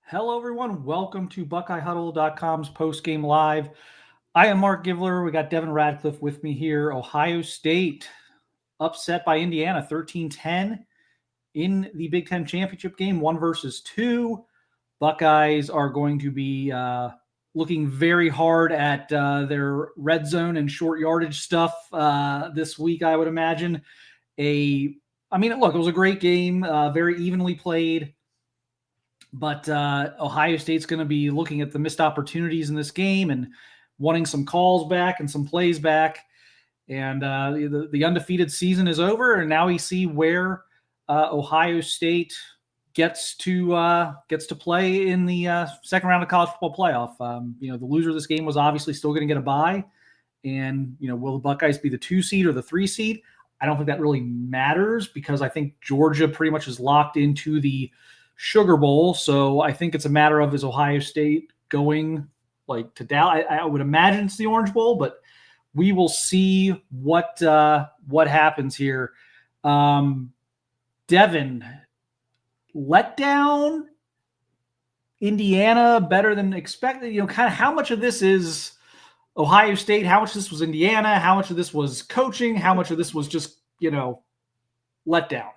Hello, everyone. Welcome to BuckeyeHuddle.com's postgame live. I am Mark Givler. We got Devin Radcliffe with me here. Ohio State upset by Indiana 13-10 in the Big Ten championship game, 1 versus 2. Buckeyes are going to be looking very hard at their red zone and short yardage stuff this week, I would imagine. Look, it was a great game, very evenly played. But Ohio State's going to be looking at the missed opportunities in this game and wanting some calls back and some plays back. And the undefeated season is over, and now we see where Ohio State gets to play in the second round of college football playoff. The loser of this game was obviously still going to get a bye. And, will the Buckeyes be the 2 seed or the 3 seed? I don't think that really matters because I think Georgia pretty much is locked into the Sugar Bowl. So I think it's a matter of, is Ohio State going to Dallas? I would imagine it's the Orange Bowl, but we will see what happens here. Devin, letdown, Indiana better than expected. Kind of how much of this is Ohio State? How much of this was Indiana? How much of this was coaching? How much of this was just letdown?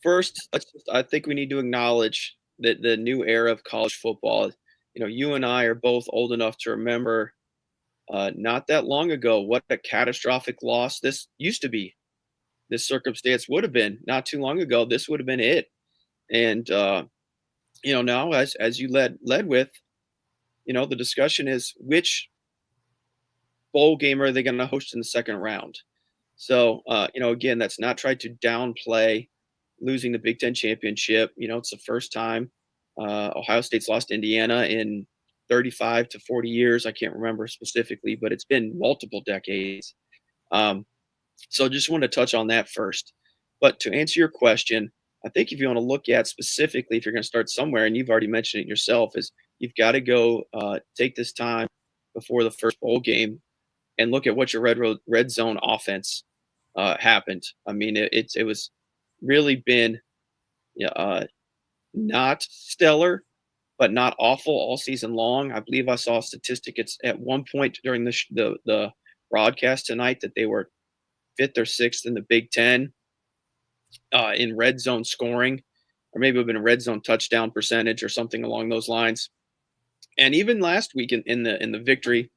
First, I think we need to acknowledge that the new era of college football. You and I are both old enough to remember not that long ago what a catastrophic loss this used to be. This circumstance would have been not too long ago. This would have been it. And now as you led with, the discussion is which bowl game are they going to host in the second round? So again, that's not tried to downplay losing the Big Ten championship. It's the first time Ohio State's lost Indiana in 35 to 40 years. I can't remember specifically, but it's been multiple decades. So just want to touch on that first. But to answer your question, I think if you want to look at specifically, if you're going to start somewhere, and you've already mentioned it yourself, is you've got to go take this time before the first bowl game and look at what your red zone offense happened. I mean, it was really been not stellar, but not awful all season long. I believe I saw a statistic. It's at one point during the broadcast tonight that they were 5th or 6th in the Big Ten in red zone scoring, or maybe it would have been a red zone touchdown percentage or something along those lines. And even last week in the victory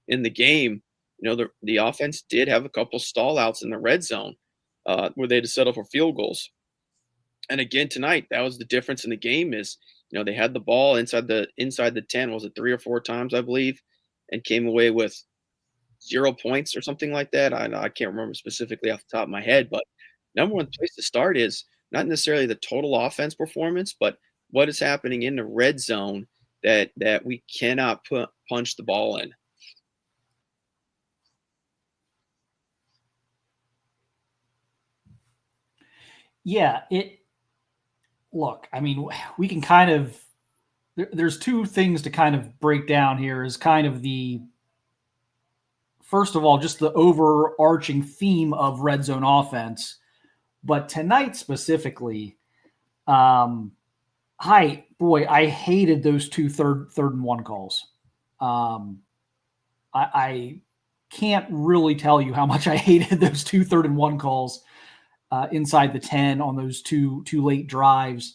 in the game, the offense did have a couple stall outs in the red zone where they had to settle for field goals. And again tonight, that was the difference in the game is, they had the ball inside the 10, was it 3 or 4 times, I believe, and came away with 0 points or something like that. I can't remember specifically off the top of my head, but number one place to start is not necessarily the total offense performance, but what is happening in the red zone that we cannot punch the ball in. Yeah, we can kind of, there's 2 things to kind of break down here is kind of first of all, just the overarching theme of red zone offense. But tonight specifically, I hated those 2 third and 1 calls. I can't really tell you how much I hated those 2 third and 1 calls inside the 10 on those two late drives.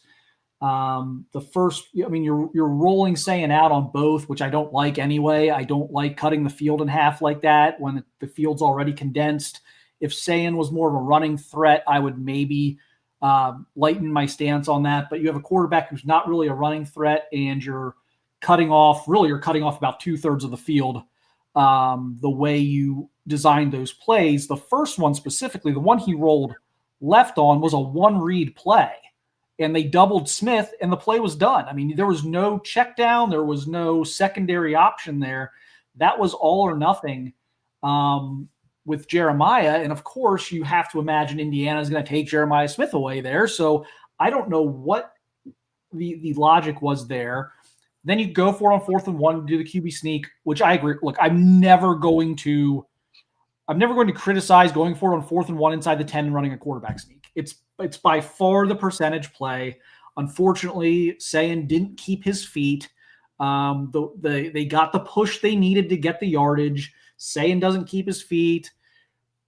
The first, you're rolling Sayin out on both, which I don't like anyway. I don't like cutting the field in half like that when the field's already condensed. If Sayin was more of a running threat, I would maybe lighten my stance on that. But you have a quarterback who's not really a running threat, and you're cutting off about 2/3 of the field the way you designed those plays. The first one specifically, the one he rolled left on, was a 1-read play, and they doubled Smith, and the play was done. There was no check down. There was no secondary option there. That was all or nothing with Jeremiah. And, of course, you have to imagine Indiana is going to take Jeremiah Smith away there. So I don't know what the logic was there. Then you go for it on 4th and 1, do the QB sneak, which I agree. Look, I'm never going to criticize going for it on 4th and 1 inside the 10 and running a quarterback sneak. It's by far the percentage play. Unfortunately, Sayin didn't keep his feet. They got the push they needed to get the yardage. Sayin doesn't keep his feet.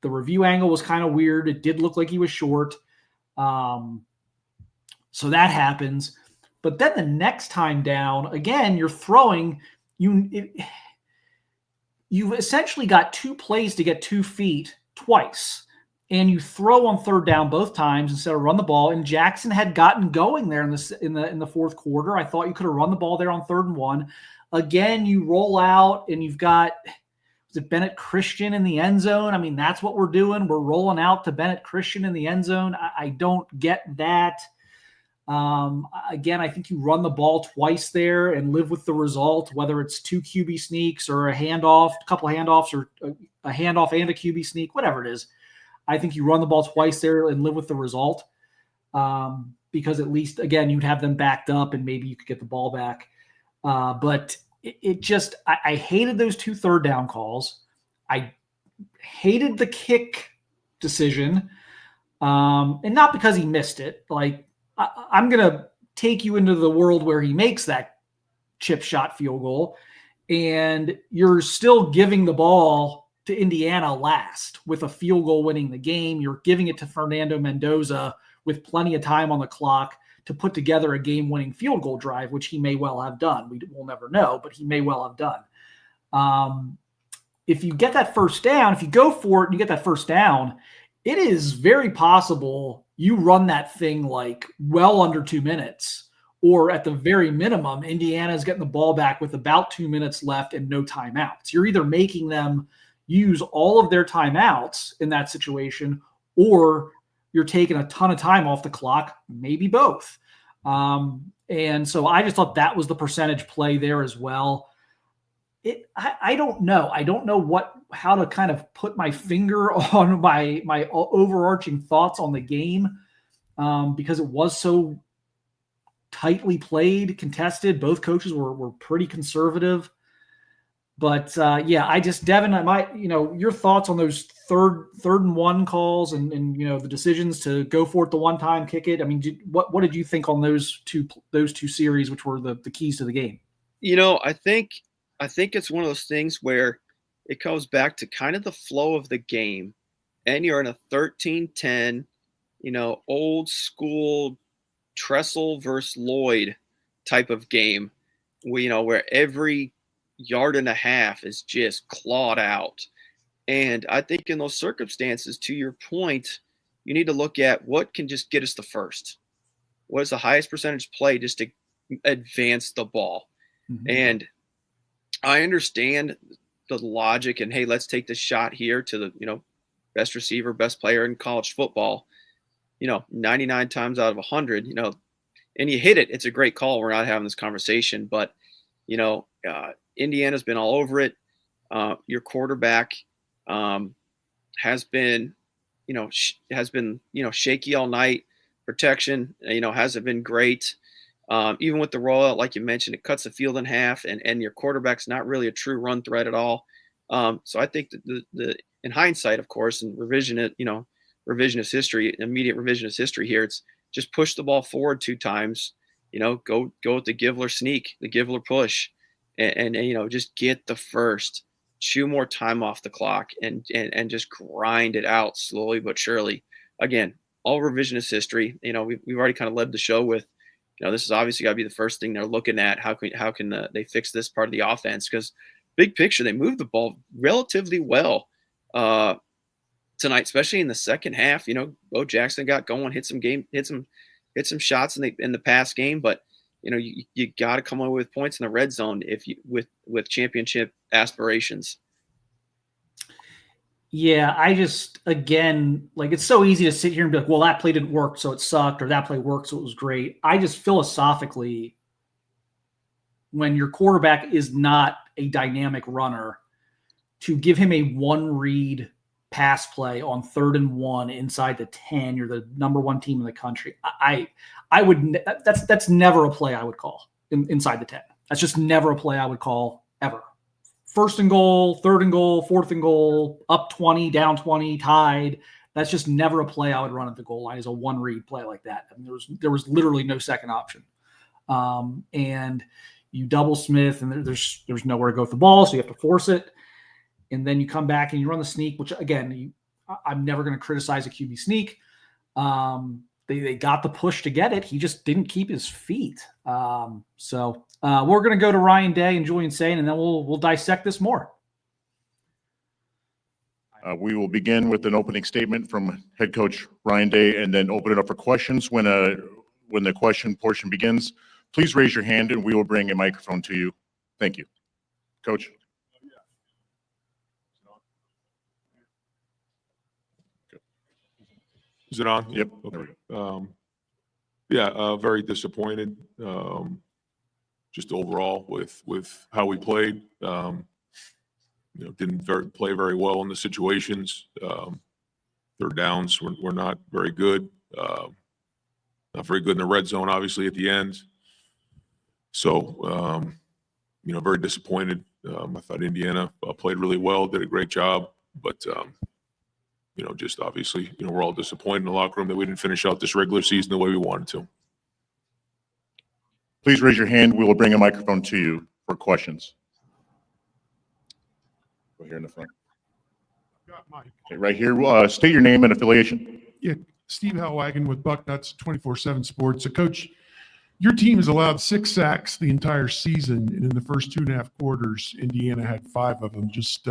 The review angle was kind of weird. It did look like he was short. So that happens. But then the next time down, again, you're throwing. You've essentially got 2 plays to get 2 feet twice. And you throw on third down both times instead of run the ball. And Jackson had gotten going there in the fourth quarter. I thought you could have run the ball there on 3rd and 1. Again, you roll out and you've got Bennett Christian in the end zone. I mean, that's what we're doing. We're rolling out to Bennett Christian in the end zone. I don't get that. Again, I think you run the ball twice there and live with the result, whether it's 2 QB sneaks or a handoff, a couple of handoffs, or a handoff and a QB sneak, whatever it is. I think you run the ball twice there and live with the result, because at least, again, you'd have them backed up and maybe you could get the ball back. But it just – I hated those 2 third down calls. I hated the kick decision, and not because he missed it. Like, I'm going to take you into the world where he makes that chip shot field goal, and you're still giving the ball – to Indiana last with a field goal winning the game. You're giving it to Fernando Mendoza with plenty of time on the clock to put together a game-winning field goal drive, which he may well have done. We'll never know, but he may well have done. If you get that first down, if you go for it and you get that first down, it is very possible you run that thing like well under 2 minutes, or at the very minimum, Indiana's getting the ball back with about 2 minutes left and no timeouts. You're either making them use all of their timeouts in that situation, or you're taking a ton of time off the clock, maybe both. And so I just thought that was the percentage play there as well. I don't know. I don't know how to kind of put my finger on my overarching thoughts on the game, because it was so tightly played, contested. Both coaches were pretty conservative. But Devin, your thoughts on those third and 1 calls and the decisions to go for it the one time, kick it. I mean, what did you think on those two series, which were the keys to the game? I think it's one of those things where it comes back to kind of the flow of the game, and you're in a 13-10, old school Tressel versus Lloyd type of game, where every yard and a half is just clawed out. And I think in those circumstances, to your point, you need to look at what can just get us the first. What is the highest percentage play just to advance the ball? Mm-hmm. And I understand the logic and, hey, let's take this shot here to the, best receiver, best player in college football, 99 times out of 100, and you hit it. It's a great call. We're not having this conversation, but, Indiana's been all over it. Your quarterback has been shaky all night. Protection, hasn't been great. Even with the rollout, like you mentioned, it cuts the field in half, and your quarterback's not really a true run threat at all. So I think that the in hindsight, of course, and revisionist history, immediate revisionist history here, it's just push the ball forward 2 times. Go with the Givler sneak, the Givler push. And just get the first, chew more time off the clock, and just grind it out slowly but surely. Again, all revisionist history. We've already kind of led the show with, this is obviously got to be the first thing they're looking at. How can they fix this part of the offense? Because big picture, they moved the ball relatively well tonight, especially in the second half. Bo Jackson got going, hit some shots in the pass game, but you got to come away with points in the red zone with championship aspirations. Yeah, I just, again, it's so easy to sit here and be like, well, that play didn't work, so it sucked, or that play worked, so it was great. I just philosophically, when your quarterback is not a dynamic runner, to give him a one-read pass play on 3rd and 1 inside the 10, you're the number 1 team in the country. I would, that's never a play I would call inside the 10. That's just never a play I would call ever. 1st and goal, 3rd and goal, 4th and goal, up 20, down 20, tied. That's just never a play I would run at the goal line, is a one read play like that. I mean, there was literally no second option. And you double Smith, and there's nowhere to go with the ball, so you have to force it. And then you come back and you run the sneak, which again, I'm never going to criticize a QB sneak. They got the push to get it. He just didn't keep his feet. So we're going to go to Ryan Day and Julian Sain, and then we'll dissect this more. We will begin with an opening statement from head coach Ryan Day, and then open it up for questions. When the question portion begins, please raise your hand and we will bring a microphone to you. Thank you. Coach. Is it on? Yep. Okay. Very disappointed. Just overall with how we played. Didn't play very well in the situations. Third downs were not very good. Not very good in the red zone, obviously, at the end. So, very disappointed. I thought Indiana played really well, did a great job, but just obviously, we're all disappointed in the locker room that we didn't finish out this regular season the way we wanted to. Please raise your hand. We will bring a microphone to you for questions. Go here in the front. Okay, right here. State your name and affiliation. Yeah, Steve Hellwagon with Bucknuts 24/7 Sports. So, Coach, your team has allowed 6 sacks the entire season, and in the first 2.5 quarters, Indiana had 5 of them. Just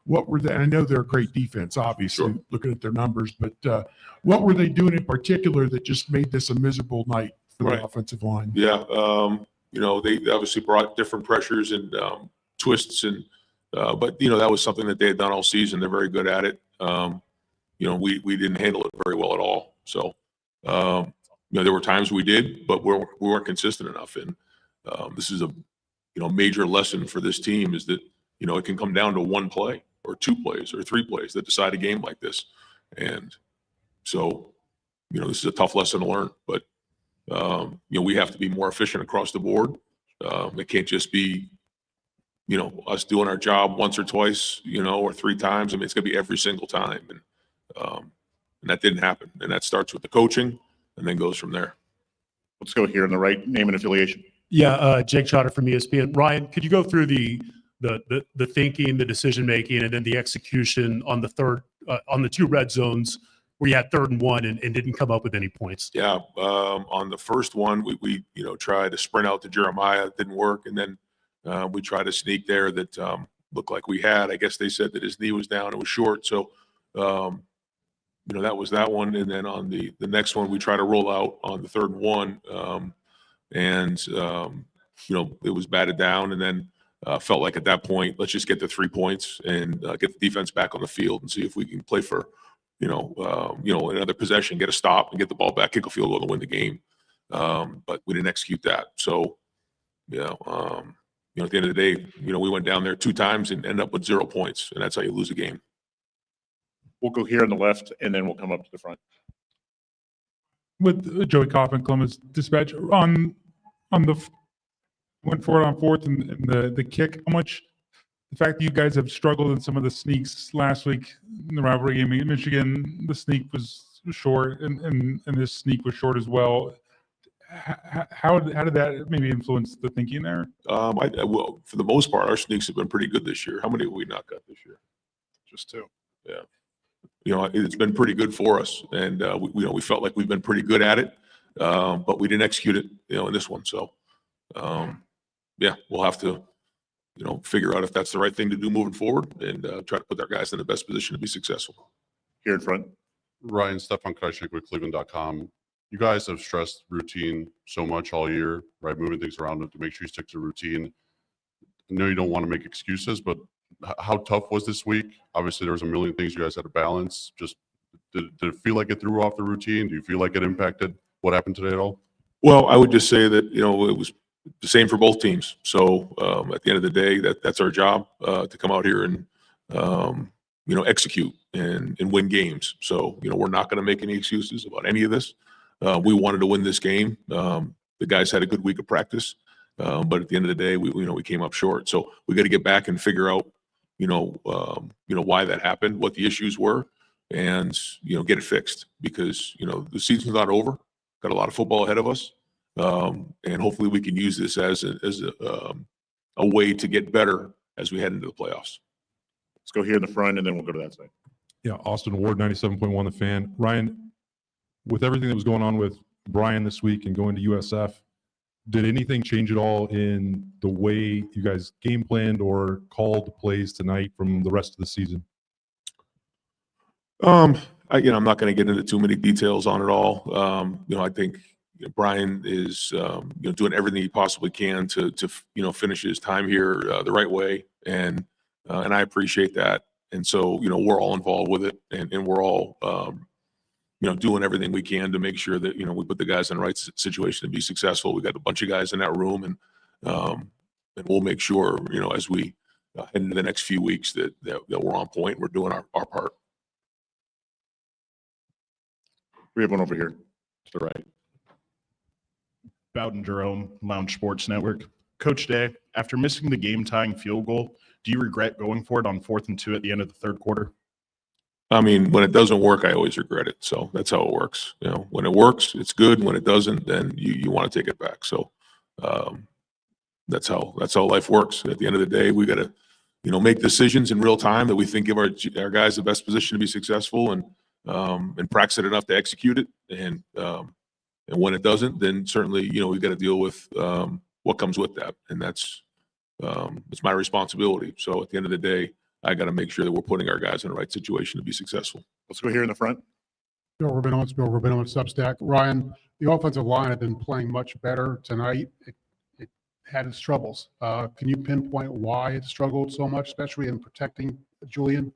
what were they? I know they're a great defense, obviously, looking at their numbers, but what were they doing in particular that just made this a miserable night for the offensive line? Yeah, they obviously brought different pressures and twists, and but that was something that they had done all season. They're very good at it. We didn't handle it very well at all. So there were times we did, but we weren't consistent enough. And this is a major lesson for this team, is that it can come down to one play or 2 plays or 3 plays that decide a game like this. And so this is a tough lesson to learn. But we have to be more efficient across the board. It can't just be us doing our job once or twice, or 3 times. I mean, it's going to be every single time. And that didn't happen. And that starts with the coaching and then goes from there. Let's go here on the right. Name and affiliation. Yeah, Jake Trotter from ESPN. Ryan, could you go through the thinking, the decision making, and then the execution on the 2 red zones where you had 3rd and 1 and didn't come up with any points? Yeah, on the first one, we tried to sprint out to Jeremiah. It didn't work. And then we tried a sneak there that looked like we had. I guess they said that his knee was down. It was short. So, that was that one. And then on the next one, we tried to roll out on the 3rd and 1. It was batted down. And then felt like at that point, let's just get the 3 points and get the defense back on the field and see if we can play for, another possession, get a stop and get the ball back, kick a field goal to win the game. But we didn't execute that. So, at the end of the day, we went down there 2 times and ended up with 0 points, and that's how you lose a game. We'll go here on the left, and then we'll come up to the front. With Joey Kaufman, Columbus Dispatch, on the went for it on 4th and the kick, how much the fact that you guys have struggled in some of the sneaks last week in the rivalry game in Michigan, the sneak was short, and this sneak was short as well. How did that maybe influence the thinking there? Well, for the most part, our sneaks have been pretty good this year. How many have we not got this year? Just 2. Yeah. It's been pretty good for us, and we felt like we've been pretty good at it, but we didn't execute it, in this one. So, we'll have to, figure out if that's the right thing to do moving forward, and try to put our guys in the best position to be successful. Here in front. Ryan, Stefan Krajcik with Cleveland.com. You guys have stressed routine so much all year, right? Moving things around to make sure you stick to routine. I know you don't want to make excuses, but how tough was this week? Obviously, there was a million things you guys had to balance. Just did it feel like it threw off the routine? Do you feel like it impacted what happened today at all? Well, I would just say that, it was the same for both teams. So at the end of the day, that's our job, to come out here and, execute and win games. So, we're not going to make any excuses about any of this. We wanted to win this game. The guys had a good week of practice, but at the end of the day, we came up short. So we got to get back and figure out, why that happened, what the issues were, and, get it fixed because, the season's not over. Got a lot of football ahead of us. And hopefully we can use this as a way to get better as we head into the playoffs. Let's go here in the front, and then we'll go to that side. Yeah, Austin Ward, 97.1 The Fan. Ryan, with everything that was going on with Brian this week and going to USF, did anything change at all in the way you guys game planned or called plays tonight from the rest of the season? I'm not going to get into too many details on it all. I think Brian is, doing everything he possibly can to finish his time here the right way, and I appreciate that. And so, we're all involved with it, and we're all, doing everything we can to make sure that we put the guys in the right situation to be successful. We got a bunch of guys in that room, and we'll make sure as we head into the next few weeks that we're on point. We're doing our part. We have one over here to the right. Bowden Jerome, Lounge Sports Network. Coach Day, after missing the game-tying field goal, do you regret going for it on 4th and 2 at the end of the third quarter? I mean, when it doesn't work, I always regret it. So that's how it works. When it works, it's good. When it doesn't, then you want to take it back. So that's how life works. At the end of the day, we got to, make decisions in real time that we think give our guys the best position to be successful, and practice it enough to execute it. And when it doesn't, then certainly, we've got to deal with what comes with that. And that's it's my responsibility. So at the end of the day, I got to make sure that we're putting our guys in the right situation to be successful. Let's go here in the front. Bill Rubino at Substack. Ryan, the offensive line had been playing much better tonight. It had its troubles. Can you pinpoint why it struggled so much, especially in protecting Julian?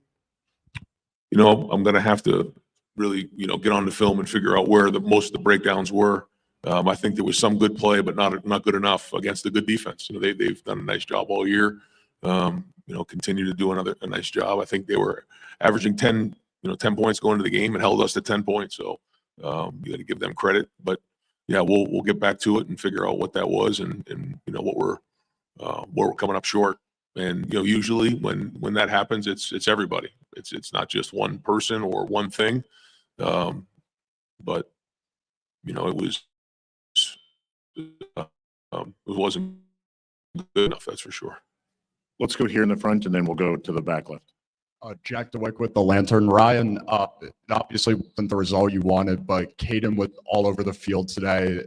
I'm going to have to really, get on the film and figure out where most of the breakdowns were. I think there was some good play, but not good enough against a good defense. They've done a nice job all year. Continue to do a nice job. I think they were averaging 10 points going into the game and held us to 10 points. So you got to give them credit. But yeah, we'll get back to it and figure out what that was and what we're coming up short. And usually when that happens, it's everybody. It's not just one person or one thing. But it wasn't good enough, that's for sure. Let's go here in the front, and then we'll go to the back left. Jack DeWick with the Lantern. Ryan, it obviously wasn't the result you wanted, but Caden was all over the field today,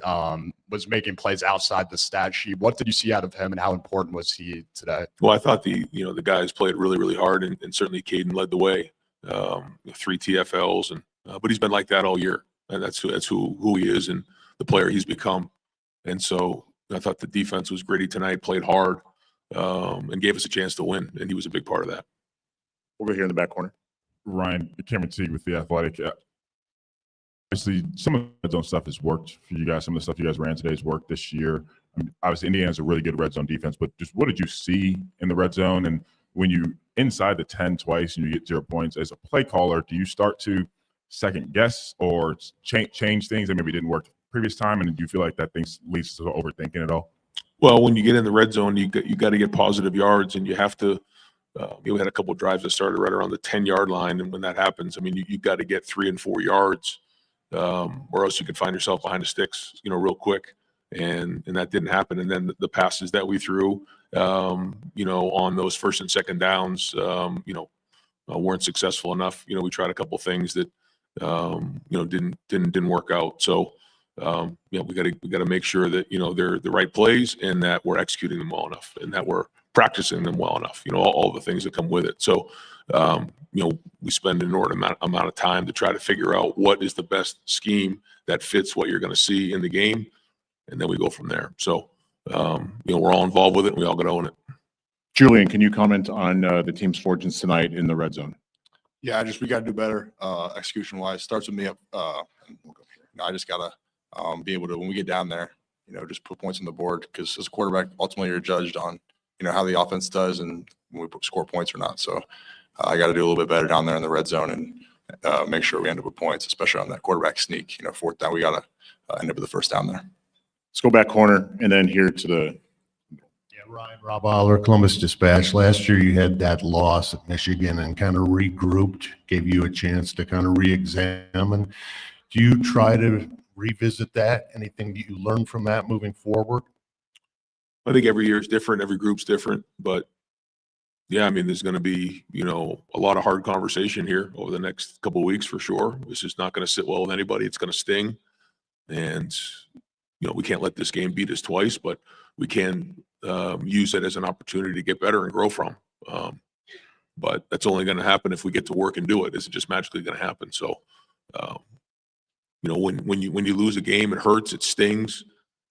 was making plays outside the stat sheet. What did you see out of him, and how important was he today? Well, I thought the guys played really, really hard, and certainly Caden led the way. 3 TFLs, but he's been like that all year, and that's who he is and the player he's become. And so I thought the defense was gritty tonight, played hard, and gave us a chance to win, and he was a big part of that. Over here in the back corner. Ryan, Cameron Teague with The Athletic. Obviously, some of the red zone stuff has worked for you guys. Some of the stuff you guys ran today has worked this year. Obviously, Indiana's a really good red zone defense, but just what did you see in the red zone? And when you inside the 10 twice and you get 0 points, as a play caller, do you start to second guess or change things that maybe didn't work the previous time? And do you feel like that thing leads to overthinking it all? Well, when you get in the red zone, you got to get positive yards, and you have to. We had a couple of drives that started right around the 10-yard line, and when that happens, I mean, you got to get 3 and 4 yards, or else you can find yourself behind the sticks, real quick. And that didn't happen. And then the passes that we threw, on those first and second downs, weren't successful enough. We tried a couple of things that, didn't work out. So, we got to make sure that they're the right plays and that we're executing them well enough and that we're practicing them well enough. All the things that come with it. So, we spend an inordinate amount of time to try to figure out what is the best scheme that fits what you're going to see in the game, and then we go from there. So, we're all involved with it, and we all got to own it. Julian, can you comment on the team's fortunes tonight in the red zone? Yeah, we got to do better execution-wise. Starts with me up. We'll go here. I just got to be able to, when we get down there, just put points on the board, because as a quarterback, ultimately you're judged on, how the offense does and when we score points or not. So I got to do a little bit better down there in the red zone and make sure we end up with points, especially on that quarterback sneak. 4th down, we got to end up with the first down there. Let's go back corner and then here to the. Yeah, Ryan, Rob Aller, Columbus Dispatch. Last year you had that loss at Michigan and kind of regrouped, gave you a chance to kind of re-examine. Do you try to revisit that? Anything that you learned from that moving forward? I think every year is different. Every group's different. But, yeah, I mean, there's going to be, a lot of hard conversation here over the next couple of weeks for sure. It's just not going to sit well with anybody. It's going to sting. And, we can't let this game beat us twice, but we can use it as an opportunity to get better and grow from. But that's only going to happen if we get to work and do it. It's just magically going to happen. So, when you lose a game, it hurts, it stings.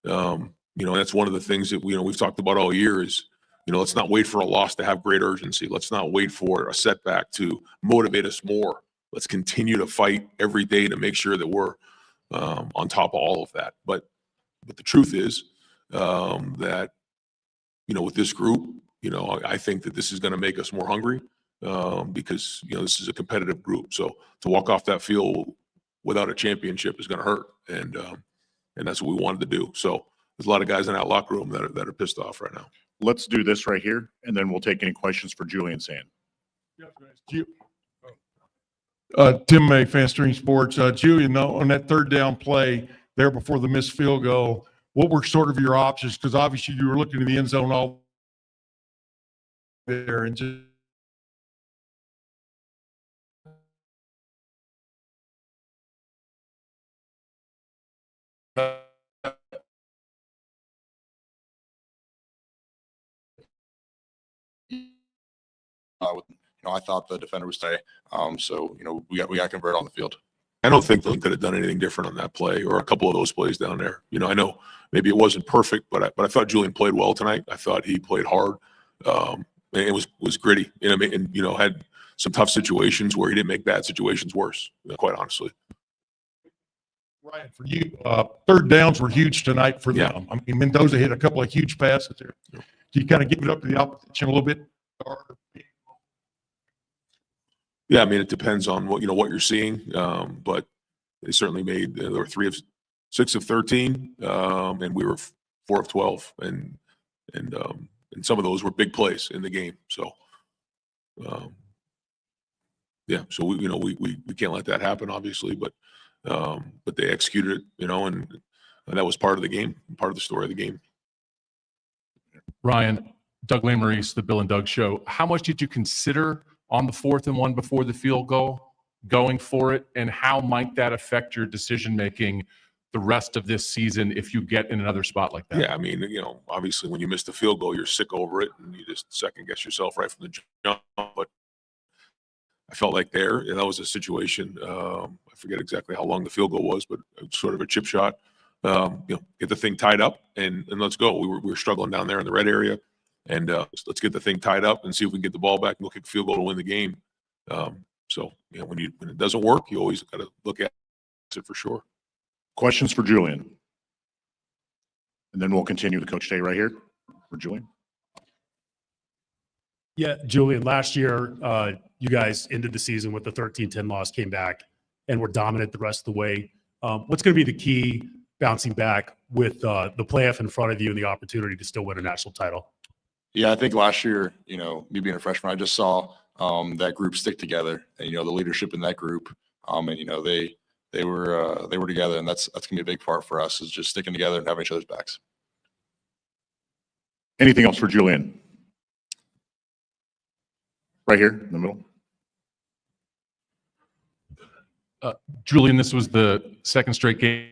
That's one of the things that we've talked about all year is, let's not wait for a loss to have great urgency. Let's not wait for a setback to motivate us more. Let's continue to fight every day to make sure that we're on top of all of that. But the truth is that, with this group, I think that this is going to make us more hungry because, this is a competitive group. So to walk off that field without a championship is going to hurt. And that's what we wanted to do. So there's a lot of guys in that locker room that are pissed off right now. Let's do this right here, and then we'll take any questions for Julian Sand. Tim May, Fanstream Sports. Julian, on that third down play there before the missed field goal, what were sort of your options? Because obviously you were looking to the end zone all there and just I thought the defender was stay. So we got converted on the field. I don't think they could have done anything different on that play or a couple of those plays down there. I know maybe it wasn't perfect, but I thought Julian played well tonight. I thought he played hard. And it was gritty. And had some tough situations where he didn't make bad situations worse, quite honestly. Ryan, for you, third downs were huge tonight for them. I mean, Mendoza hit a couple of huge passes there. Do you kind of give it up to the opposition a little bit? Yeah, I mean, it depends on what you're seeing, but they certainly made. There were 3 of 6 of 13, and we were 4 of 12, and some of those were big plays in the game. So, so we can't let that happen, obviously, but they executed it, and that was part of the game, part of the story of the game. Ryan, Doug Lamarice, the Bill and Doug Show. How much did you consider on the 4th and 1 before the field goal, going for it, and how might that affect your decision-making the rest of this season if you get in another spot like that? Yeah, I mean, obviously when you miss the field goal, you're sick over it, and you just second-guess yourself right from the jump. But I felt like that was a situation, I forget exactly how long the field goal was, but sort of a chip shot. Get the thing tied up, and let's go. We were struggling down there in the red area. And let's get the thing tied up and see if we can get the ball back and we'll kick a field goal to win the game. So when it doesn't work, you always got to look at it for sure. Questions for Julian? And then we'll continue the coach day right here for Julian. Yeah, Julian, last year, you guys ended the season with the 13-10 loss, came back, and were dominant the rest of the way. What's going to be the key bouncing back with the playoff in front of you and the opportunity to still win a national title? Yeah, I think last year, me being a freshman, I just saw that group stick together, and the leadership in that group, and they were together, and that's gonna be a big part for us is just sticking together and having each other's backs. Anything else for Julian? Right here in the middle. Julian, this was the second straight game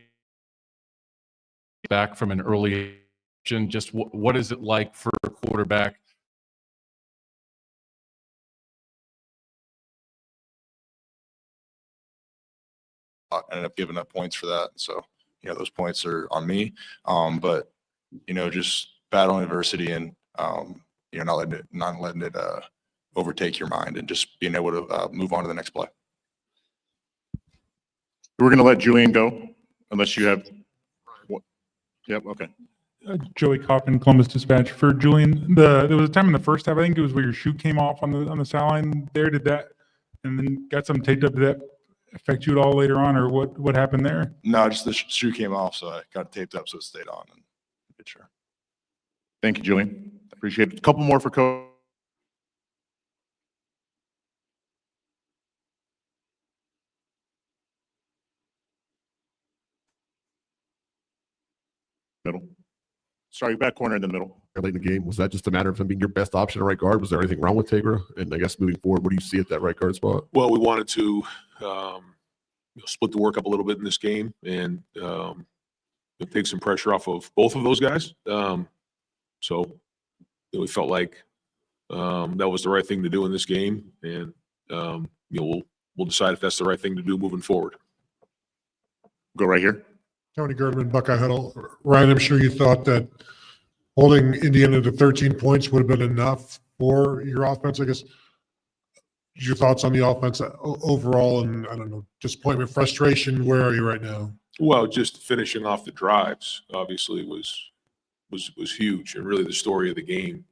back from an early. Just what is it like for a quarterback? I ended up giving up points for that. So, those points are on me. But, just battling adversity and, not letting it overtake your mind and just being able to move on to the next play. We're going to let Julian go unless you have. Yep. Okay. Joey Coffin, Columbus Dispatch. For Julian, there was a time in the first half, I think it was where your shoe came off on the sideline there. Did that, and then got some taped up? Did that affect you at all later on, or what happened there? No, just the shoe came off, so I got it taped up so it stayed on. And sure. Thank you, Julian. Thanks. Appreciate it. A couple more for Coach. Middle. Sorry, back corner in the middle. Late in the game, was that just a matter of him being your best option at right guard? Was there anything wrong with Tegra? And I guess moving forward, what do you see at that right guard spot? Well, we wanted to split the work up a little bit in this game and take some pressure off of both of those guys. So we felt like that was the right thing to do in this game, and we'll decide if that's the right thing to do moving forward. Go right here. Tony Girdman, Buckeye Huddle. Ryan, I'm sure you thought that holding Indiana to 13 points would have been enough for your offense. I guess your thoughts on the offense overall, and I don't know, disappointment, frustration. Where are you right now? Well, just finishing off the drives obviously was huge, and really the story of the game.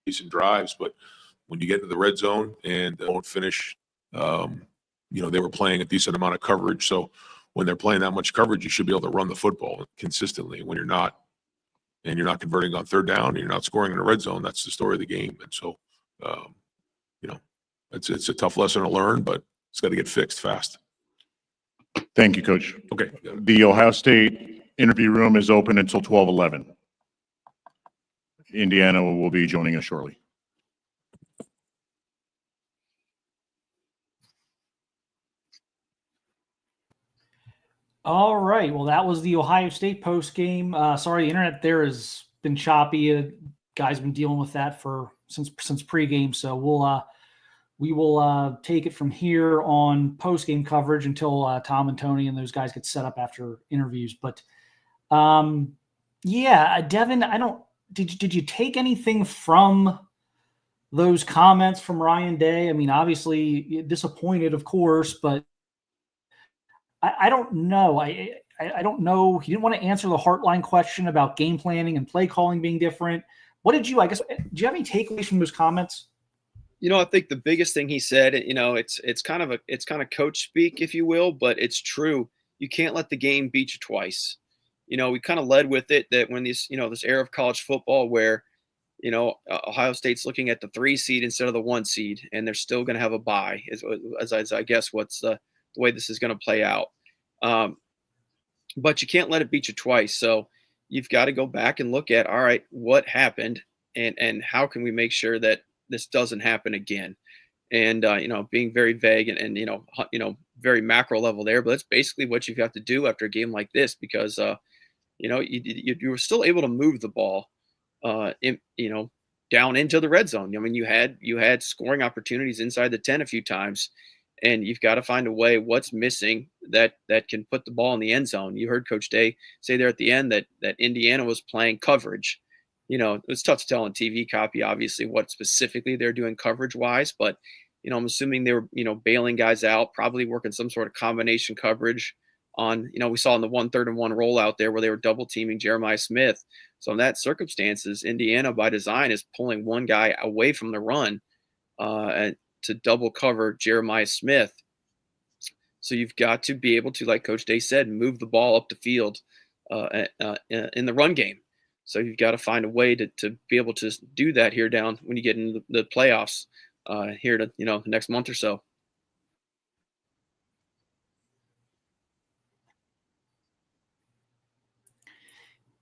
Decent drives, but when you get into the red zone and don't finish, they were playing a decent amount of coverage. So when they're playing that much coverage, you should be able to run the football consistently. When you're not, and you're not converting on third down, and you're not scoring in the red zone, that's the story of the game. And so, it's a tough lesson to learn, but it's got to get fixed fast. Thank you, Coach. Okay. The Ohio State interview room is open until 12:11. Indiana will be joining us shortly. All right. Well, that was the Ohio State post game. Sorry, the internet there has been choppy. Guys been dealing with that since pregame. So we will take it from here on post game coverage until Tom and Tony and those guys get set up after interviews. But Devin, Did you take anything from those comments from Ryan Day? I mean, obviously disappointed, of course, but I don't know. I don't know. He didn't want to answer the heartline question about game planning and play calling being different. What did you? Do you have any takeaways from those comments? I think the biggest thing he said, it's kind of coach speak, if you will, but it's true. You can't let the game beat you twice. We kind of led with it that when this era of college football where, Ohio State's looking at the 3 seed instead of the 1 seed, and they're still going to have a bye, as I guess what's the way this is going to play out. But you can't let it beat you twice. So you've got to go back and look at, all right, what happened and how can we make sure that this doesn't happen again? And, being very vague and very macro level there, but that's basically what you've got to do after a game like this, because, you were still able to move the ball, down into the red zone. I mean, you had scoring opportunities inside the 10 a few times, and you've got to find a way what's missing that can put the ball in the end zone. You heard Coach Day say there at the end that Indiana was playing coverage. It was tough to tell on TV copy, obviously, what specifically they're doing coverage wise, but, I'm assuming they were, bailing guys out, probably working some sort of combination coverage on, we saw in the 1 3rd and 1 rollout there where they were double teaming Jeremiah Smith. So in that circumstances, Indiana by design is pulling one guy away from the run to double cover Jeremiah Smith. So you've got to be able to, like Coach Day said, move the ball up the field in the run game. So you've got to find a way to be able to do that here down when you get into the playoffs here to, the next month or so.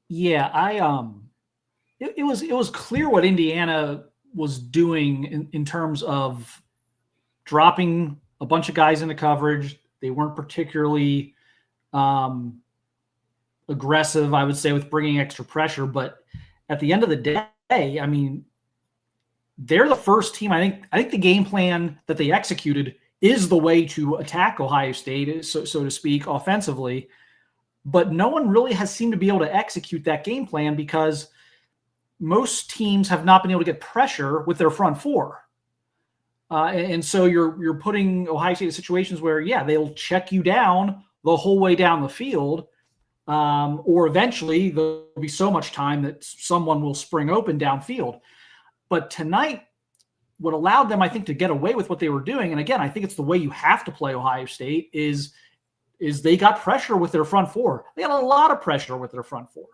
Yeah, it was clear what Indiana was doing in terms of dropping a bunch of guys into coverage. They weren't particularly aggressive, I would say, with bringing extra pressure. But at the end of the day, I mean, they're the first team. I think the game plan that they executed is the way to attack Ohio State, so to speak, offensively. But no one really has seemed to be able to execute that game plan because most teams have not been able to get pressure with their front four. And so you're putting Ohio State in situations where, they'll check you down the whole way down the field. or eventually there'll be so much time that someone will spring open downfield. But tonight, what allowed them, I think, to get away with what they were doing, and again, I think it's the way you have to play Ohio State, is they got pressure with their front four. They got a lot of pressure with their front four.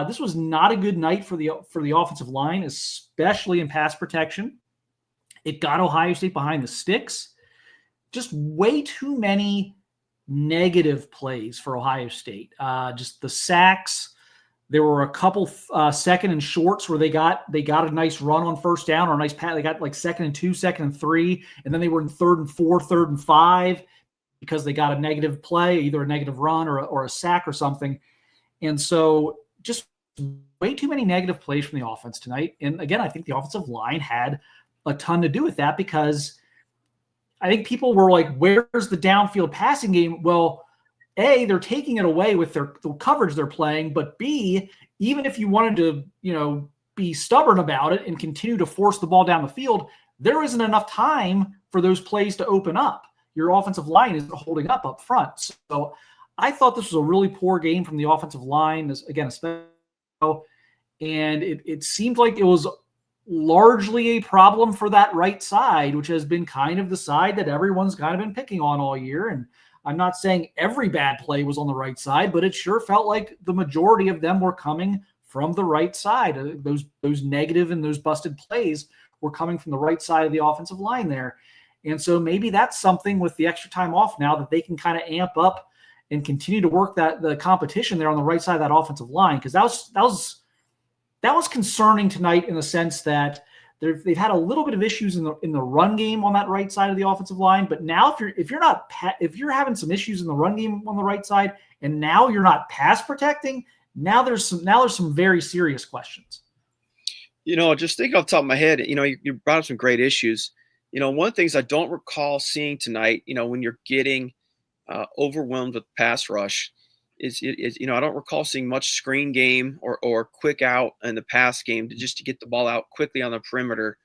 This was not a good night for the offensive line, especially in pass protection. It got Ohio State behind the sticks. Just way too many negative plays for Ohio State. Just the sacks. There were a couple second and shorts where they got a nice run on first down or a nice pass. They got like 2nd and 2, 2nd and 3, and then they were in 3rd and 4, 3rd and 5 because they got a negative play, either a negative run or a sack or something. And so just way too many negative plays from the offense tonight. And again, I think the offensive line had a ton to do with that, because I think people were like, where's the downfield passing game? Well, A, they're taking it away with the coverage they're playing, but B, even if you wanted to, be stubborn about it and continue to force the ball down the field, there isn't enough time for those plays to open up. Your offensive line isn't holding up front. So I thought this was a really poor game from the offensive line, especially, and it seemed like it was largely a problem for that right side, which has been kind of the side that everyone's kind of been picking on all year. And I'm not saying every bad play was on the right side, but it sure felt like the majority of them were coming from the right side. Those negative and those busted plays were coming from the right side of the offensive line there. And so maybe that's something with the extra time off now that they can kind of amp up and continue to work the competition there on the right side of that offensive line. Because that was concerning tonight in the sense that they've had a little bit of issues in the run game on that right side of the offensive line. But now if you're having some issues in the run game on the right side, and now you're not pass protecting, now there's some very serious questions. Just think off the top of my head, you brought up some great issues. One of the things I don't recall seeing tonight, when you're getting overwhelmed with pass rush, is I don't recall seeing much screen game or quick out in the pass game to get the ball out quickly on the perimeter,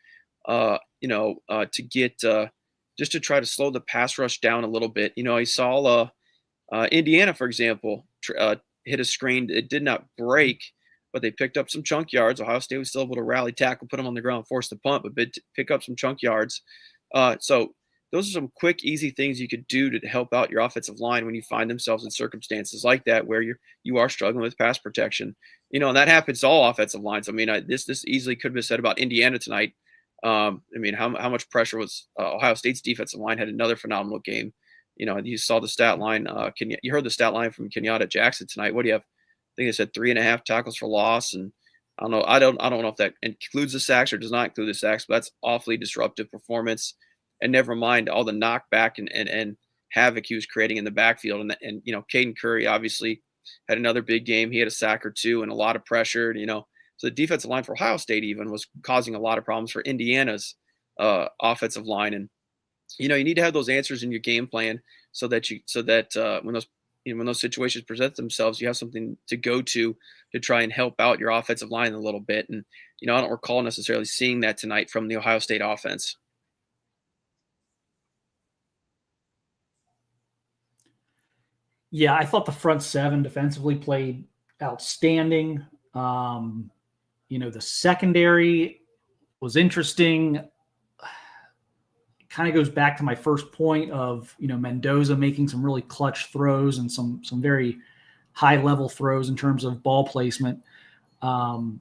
just to try to slow the pass rush down a little bit. I saw Indiana, for example, hit a screen. It did not break, but they picked up some chunk yards. Ohio State was still able to rally, tackle, put them on the ground, force the punt, but pick up some chunk yards. So those are some quick, easy things you could do to help out your offensive line when you find themselves in circumstances like that where you are struggling with pass protection. And that happens to all offensive lines. I mean, this easily could have been said about Indiana tonight. How much pressure was Ohio State's defensive line? Had another phenomenal game. You saw the stat line. You heard the stat line from Kenyatta Jackson tonight. What do you have? I think they said 3.5 tackles for loss, and I don't know. I don't know if that includes the sacks or does not include the sacks, but that's awfully disruptive performance. And never mind all the knockback and havoc he was creating in the backfield. And Caden Curry obviously had another big game. He had a sack or two and a lot of pressure. So the defensive line for Ohio State even was causing a lot of problems for Indiana's offensive line. And you need to have those answers in your game plan so that when those situations present themselves, you have something to go to try and help out your offensive line a little bit. And I don't recall necessarily seeing that tonight from the Ohio State offense. Yeah, I thought the front seven defensively played outstanding. The secondary was interesting. It kind of goes back to my first point of, Mendoza making some really clutch throws and some very high-level throws in terms of ball placement. 2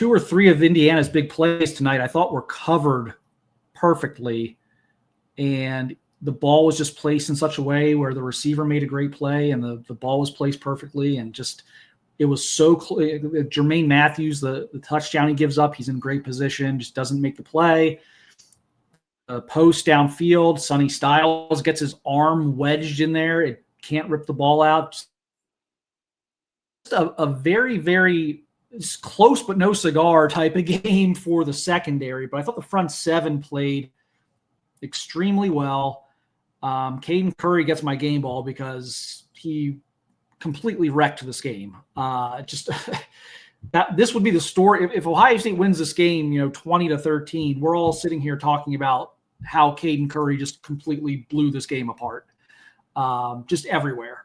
or 3 of Indiana's big plays tonight I thought were covered perfectly, and the ball was just placed in such a way where the receiver made a great play and the ball was placed perfectly. And just, it was so clear. Jermaine Matthews, the touchdown he gives up, he's in great position, just doesn't make the play. Post downfield, Sonny Styles gets his arm wedged in there. It can't rip the ball out. Just a very, very close but no cigar type of game for the secondary. But I thought the front seven played extremely well. Caden Curry gets my game ball because he completely wrecked this game. This would be the story. If Ohio State wins this game, 20-13, we're all sitting here talking about how Caden Curry just completely blew this game apart. Just everywhere.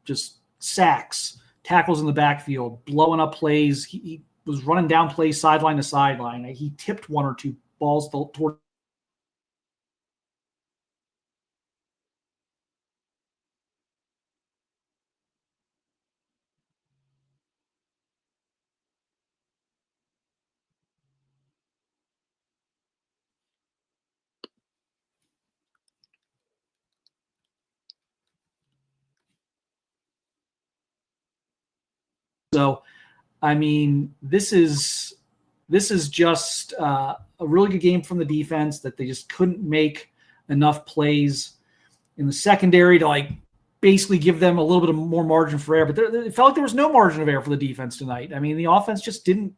just sacks, tackles in the backfield, blowing up plays. He was running down plays sideline to sideline. He tipped one or two balls toward. So, I mean, this is just a really good game from the defense that they just couldn't make enough plays in the secondary to like basically give them a little bit of more margin for error. But it felt like there was no margin of error for the defense tonight. I mean, the offense just didn't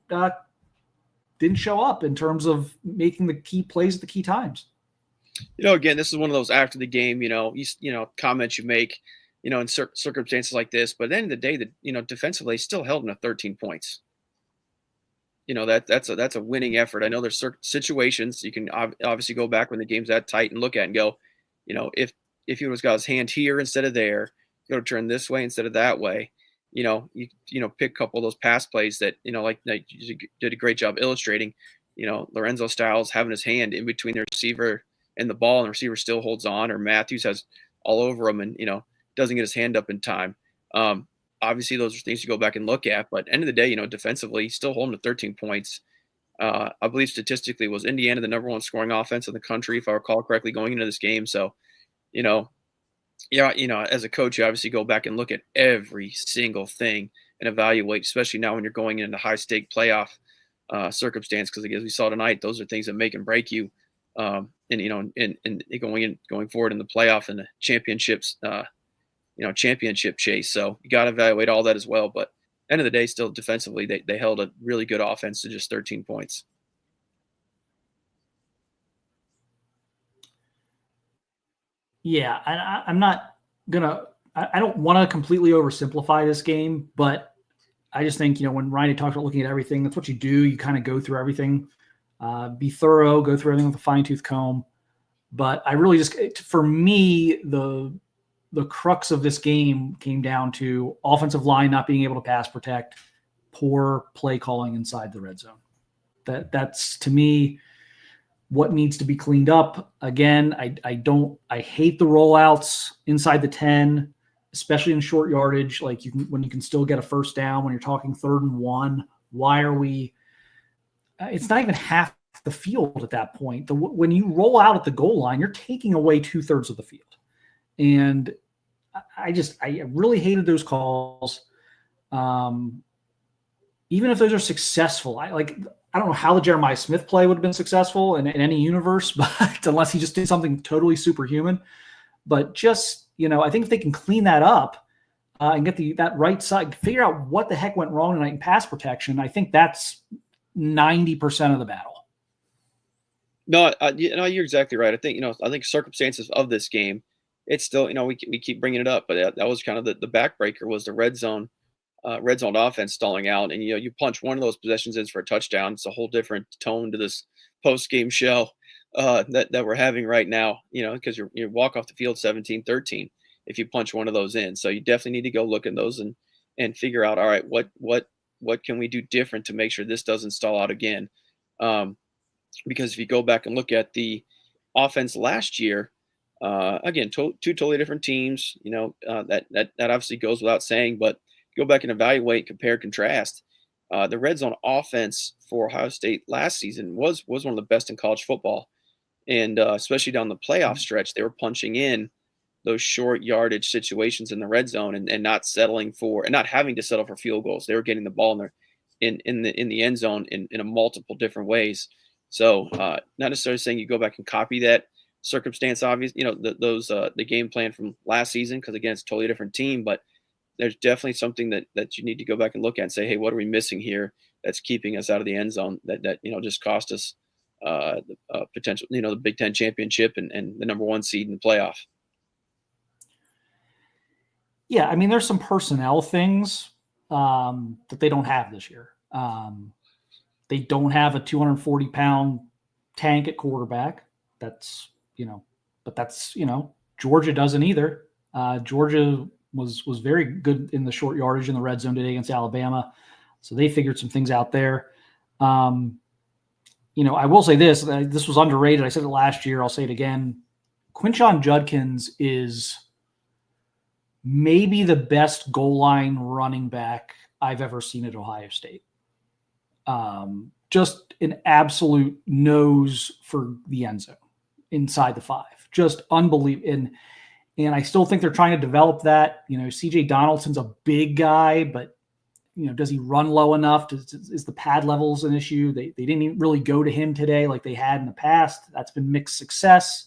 show up in terms of making the key plays at the key times. Again, this is one of those after the game, comments you make, in circumstances like this. But at the end of the day, defensively, still held them to 13 points. That's a winning effort. I know there's certain situations you can obviously go back when the game's that tight and look at and go, if he was got his hand here instead of there, go to turn this way instead of that way. You pick a couple of those pass plays that like you did a great job illustrating. Lorenzo Styles having his hand in between the receiver and the ball, and the receiver still holds on, or Matthews has all over him and doesn't get his hand up in time. Obviously, those are things to go back and look at. But end of the day, defensively, still holding to 13 points. I believe statistically was Indiana the number one scoring offense in the country, if I recall correctly, going into this game. So, as a coach, you obviously go back and look at every single thing and evaluate, especially now when you're going into high stake playoff circumstance. Because as we saw tonight, those are things that make and break you. And going forward in the playoff and the championships. Championship chase. So you got to evaluate all that as well. But end of the day, still defensively, they held a really good offense to just 13 points. Yeah, I'm not gonna. I don't want to completely oversimplify this game, but I just think when Ryan talked about looking at everything, that's what you do. You kind of go through everything, be thorough, go through everything with a fine-tooth comb. But I really for me, the crux of this game came down to offensive line not being able to pass protect, poor play calling inside the red zone. That's to me what needs to be cleaned up. Again, I hate the rollouts inside the 10, especially in short yardage. Like when you can still get a first down when you're talking 3rd and 1. Why are we? It's not even half the field at that point. When you roll out at the goal line, you're taking away 2/3 of the field. And I really hated those calls. Even if those are successful, I don't know how the Jeremiah Smith play would have been successful in any universe, but unless he just did something totally superhuman. But just, I think if they can clean that up and get that right side, figure out what the heck went wrong tonight in pass protection, I think that's 90% of the battle. No, you're exactly right. I think circumstances of this game, it's still, we keep bringing it up, but that was kind of the backbreaker was the red zone offense stalling out. And, you punch one of those possessions in for a touchdown. It's a whole different tone to this post-game show that we're having right now, because you walk off the field 17-13 if you punch one of those in. So you definitely need to go look at those and figure out, all right, what can we do different to make sure this doesn't stall out again? Because if you go back and look at the offense last year, again, two totally different teams, that obviously goes without saying, but go back and evaluate, compare, contrast. The red zone offense for Ohio State last season was one of the best in college football. And especially down the playoff stretch, they were punching in those short yardage situations in the red zone and not settling for, and not having to settle for field goals. They were getting the ball in the end zone in a multiple different ways. So not necessarily saying you go back and copy that circumstance, obvious, the game plan from last season, because again, it's a totally different team, but there's definitely something that you need to go back and look at and say, hey, what are we missing here that's keeping us out of the end zone that just cost us the potential, the Big Ten championship and the number 1 seed in the playoff. Yeah, I mean, there's some personnel things that they don't have this year. They don't have a 240-pound tank at quarterback. That's, but that's, Georgia doesn't either. Georgia was very good in the short yardage in the red zone today against Alabama. So they figured some things out there. I will say this was underrated. I said it last year. I'll say it again. Quinshon Judkins is maybe the best goal line running back I've ever seen at Ohio State. Just an absolute nose for the end zone inside the 5. Just unbelievable. And I still think they're trying to develop that. CJ Donaldson's a big guy, but does he run low enough? Is the pad levels an issue? They didn't even really go to him today like they had in the past. That's been mixed success.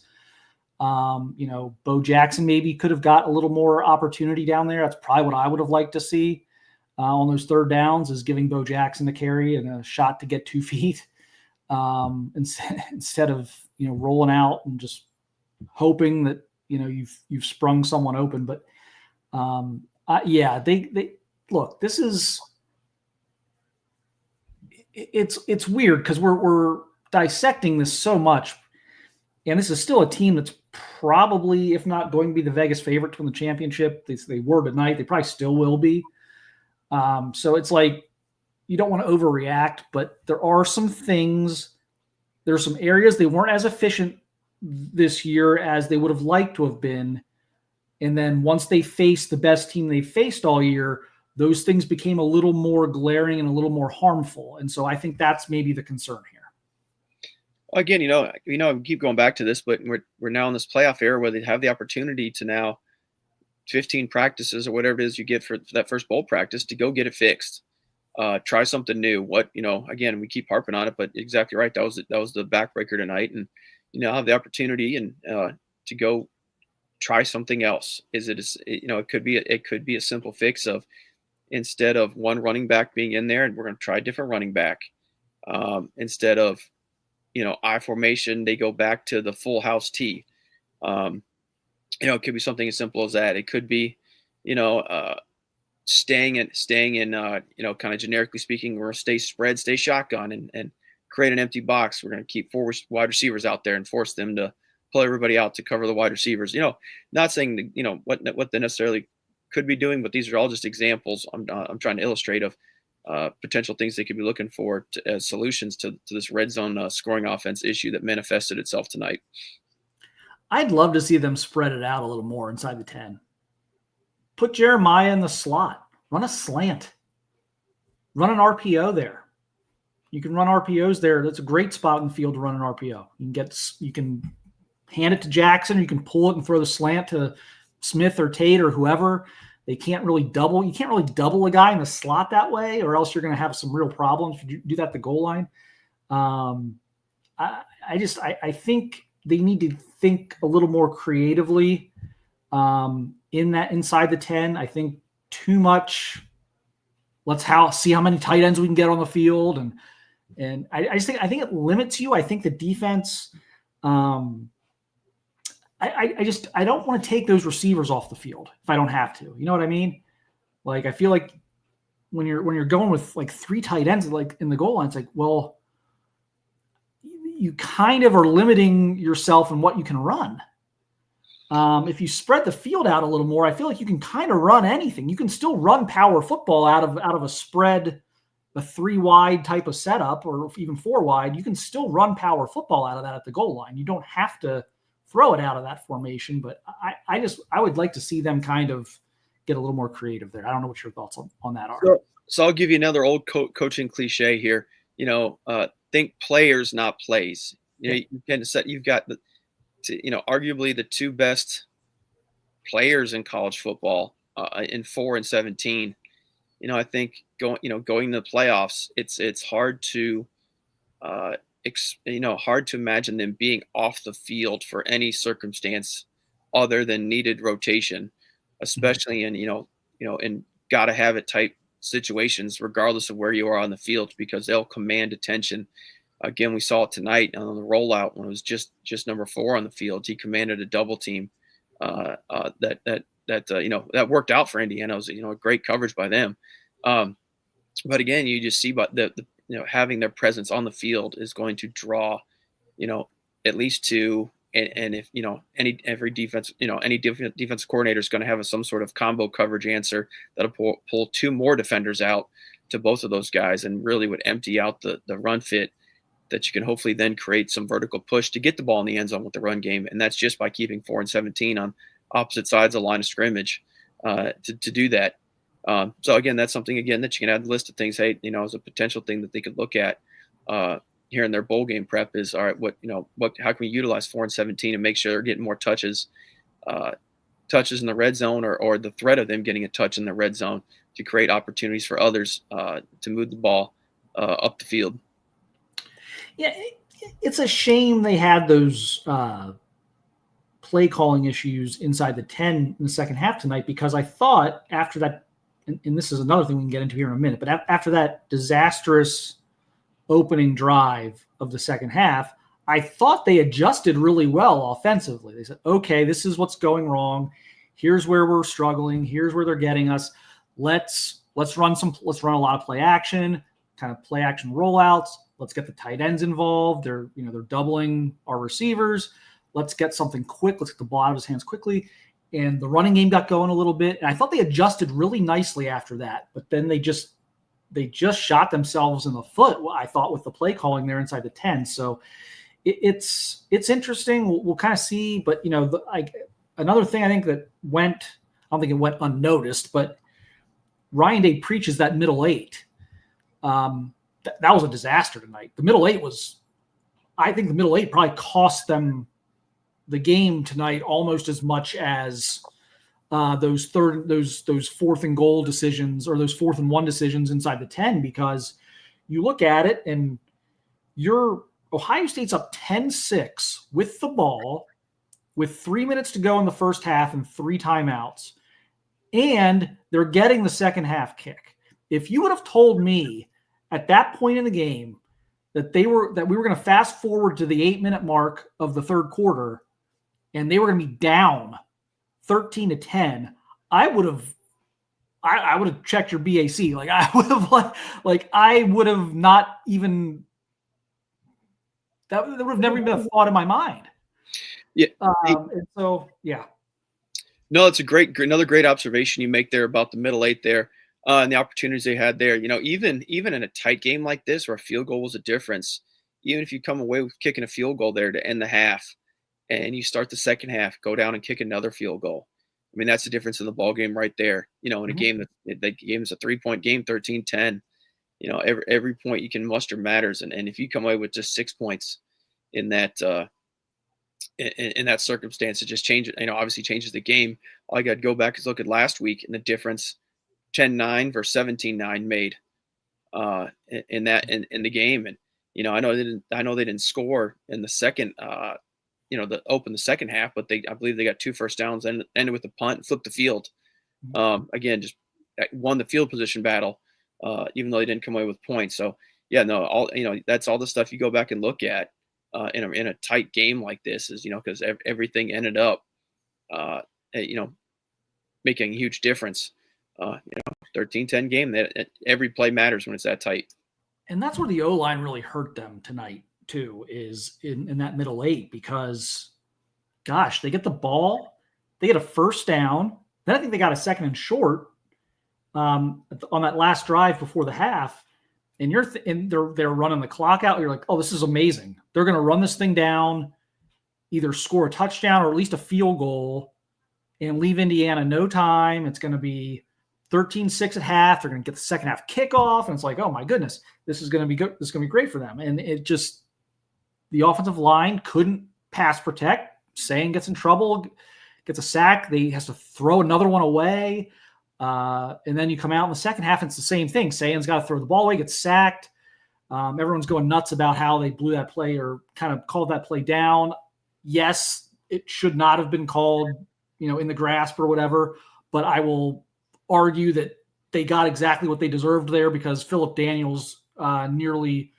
Bo Jackson maybe could have got a little more opportunity down there. That's probably what I would have liked to see on those third downs, is giving Bo Jackson the carry and a shot to get 2 feet instead of rolling out and just hoping that you've sprung someone open. But they look. This is it's weird because we're dissecting this so much, and this is still a team that's probably, if not going to be the Vegas favorite to win the championship. They were tonight. They probably still will be. So it's like you don't want to overreact, but there are some things. There are some areas they weren't as efficient this year as they would have liked to have been. And then once they faced the best team they faced all year, those things became a little more glaring and a little more harmful. And so I think that's maybe the concern here. Again, I keep going back to this, but we're now in this playoff era where they have the opportunity to now 15 practices or whatever it is you get for that first bowl practice to go get it fixed. Try something new. Again, we keep harping on it, but exactly right. That was the backbreaker tonight. And, have the opportunity and to go try something else. It could be a simple fix of, instead of one running back being in there, and we're going to try a different running back. Instead of, I formation, they go back to the full house T. It could be something as simple as that. It could be, staying in, kind of generically speaking, we're going to stay spread, stay shotgun, and create an empty box. We're going to keep 4 wide receivers out there and force them to pull everybody out to cover the wide receivers. Not saying what they necessarily could be doing, but these are all just examples I'm trying to illustrate of potential things they could be looking for as solutions to this red zone scoring offense issue that manifested itself tonight. I'd love to see them spread it out a little more inside the 10. Put Jeremiah in the slot. Run a slant. Run an RPO there. You can run RPOs there. That's a great spot in the field to run an RPO. You can hand it to Jackson, or you can pull it and throw the slant to Smith or Tate or whoever. They can't really double. You can't really double a guy in the slot that way, or else you're going to have some real problems if you do that at the goal line. I think they need to think a little more creatively in that inside the 10. I think too much. Let's see how many tight ends we can get on the field, and I think it limits you. I think the defense. I don't want to take those receivers off the field if I don't have to. You know what I mean? Like, I feel like when you're going with like 3 tight ends like in the goal line, it's like, well, you kind of are limiting yourself in what you can run. If you spread the field out a little more, I feel like you can kind of run anything. You can still run power football out of a spread, a 3 wide type of setup, or even 4 wide. You can still run power football out of that at the goal line. You don't have to throw it out of that formation, but I would like to see them kind of get a little more creative there. I don't know what your thoughts on that are. So I'll give you another old coaching cliche here. Think players, not plays. You've got arguably the 2 best players in college football in 4 and 17. I think going to the playoffs, it's hard to hard to imagine them being off the field for any circumstance other than needed rotation, especially in gotta have it type situations, regardless of where you are on the field, because they'll command attention. Again, we saw it tonight on the rollout when it was just number 4 on the field. He commanded a double team that worked out for Indiana. It was a great coverage by them. But again, you just see having their presence on the field is going to draw, at least 2, And if, every defense, any defensive coordinator is going to have some sort of combo coverage answer that'll pull two more defenders out to both of those guys and really would empty out the run fit that you can hopefully then create some vertical push to get the ball in the end zone with the run game. And that's just by keeping 4 and 17 on opposite sides of the line of scrimmage to do that. So again, that's something that you can add to the list of things. Hey, as a potential thing that they could look at here in their bowl game prep is, all right, how can we utilize 4 and 17 and make sure they're getting more touches in the red zone or the threat of them getting a touch in the red zone to create opportunities for others to move the ball up the field. Yeah, it's a shame they had those play calling issues inside the 10 in the second half tonight, because I thought after that, and this is another thing we can get into here in a minute, but after that disastrous opening drive of the second half, I thought they adjusted really well offensively. They said, okay, this is what's going wrong. Here's where we're struggling. Here's where they're getting us. Let's run a lot of play action rollouts. Let's get the tight ends involved. They're doubling our receivers. Let's get something quick. Let's get the ball out of his hands quickly. And the running game got going a little bit. And I thought they adjusted really nicely after that, but then they just shot themselves in the foot, I thought, with the play calling there inside the 10. So it's interesting. We'll kind of see, but another thing I think that I don't think it went unnoticed, but Ryan Day preaches that middle eight. That was a disaster tonight. The middle eight I think the middle eight probably cost them the game tonight almost as much as those 4th and goal decisions or those 4th and 1 decisions inside the 10, because you look at it and Ohio State's up 10-6 with the ball with 3 minutes to go in the first half and 3 timeouts, and they're getting the second half kick. If you would have told me at that point in the game that we were going to fast forward to the 8-minute mark of the third quarter and they were going to be down 13-10, I would have checked your BAC. I would have not even, that would have never even been a thought in my mind. Yeah. And so, yeah. No, it's another great observation you make there about the middle eight there. And the opportunities they had there, even in a tight game like this where a field goal was a difference, even if you come away with kicking a field goal there to end the half and you start the second half, go down and kick another field goal. I mean, that's the difference in the ball game right there. In a game that the game is a 3-point game, 13-10, every point you can muster matters. And if you come away with just 6 points in that circumstance, it just changes, obviously changes the game. All I got to go back is look at last week and the difference 10-9 versus 17-9 made in the game. And I know they didn't score in the second the second half, but I believe they got 2 first downs and ended with a punt and flipped the field. Again, just won the field position battle, even though they didn't come away with points. So yeah, no, that's all the stuff you go back and look at in a tight game like this is, because everything ended up making a huge difference. 13-10 game, that every play matters when it's that tight. And that's where the O-line really hurt them tonight too, is in that middle eight, because gosh, they get the ball, they get a first down. Then I think they got a second and short on that last drive before the half. And they're running the clock out. You're like, oh, this is amazing. They're going to run this thing down, either score a touchdown or at least a field goal and leave Indiana no time. It's going to be 13-6 at half. They're going to get the second half kickoff. And it's like, oh my goodness, this is going to be good. This is going to be great for them. And the offensive line couldn't pass protect. Sayin gets in trouble, gets a sack. He has to throw another one away. And then you come out in the second half, and it's the same thing. Sayin's got to throw the ball away, gets sacked. Everyone's going nuts about how they blew that play or kind of called that play down. Yes, it should not have been called, in the grasp or whatever, but I will argue that they got exactly what they deserved there, because Phillip Daniels nearly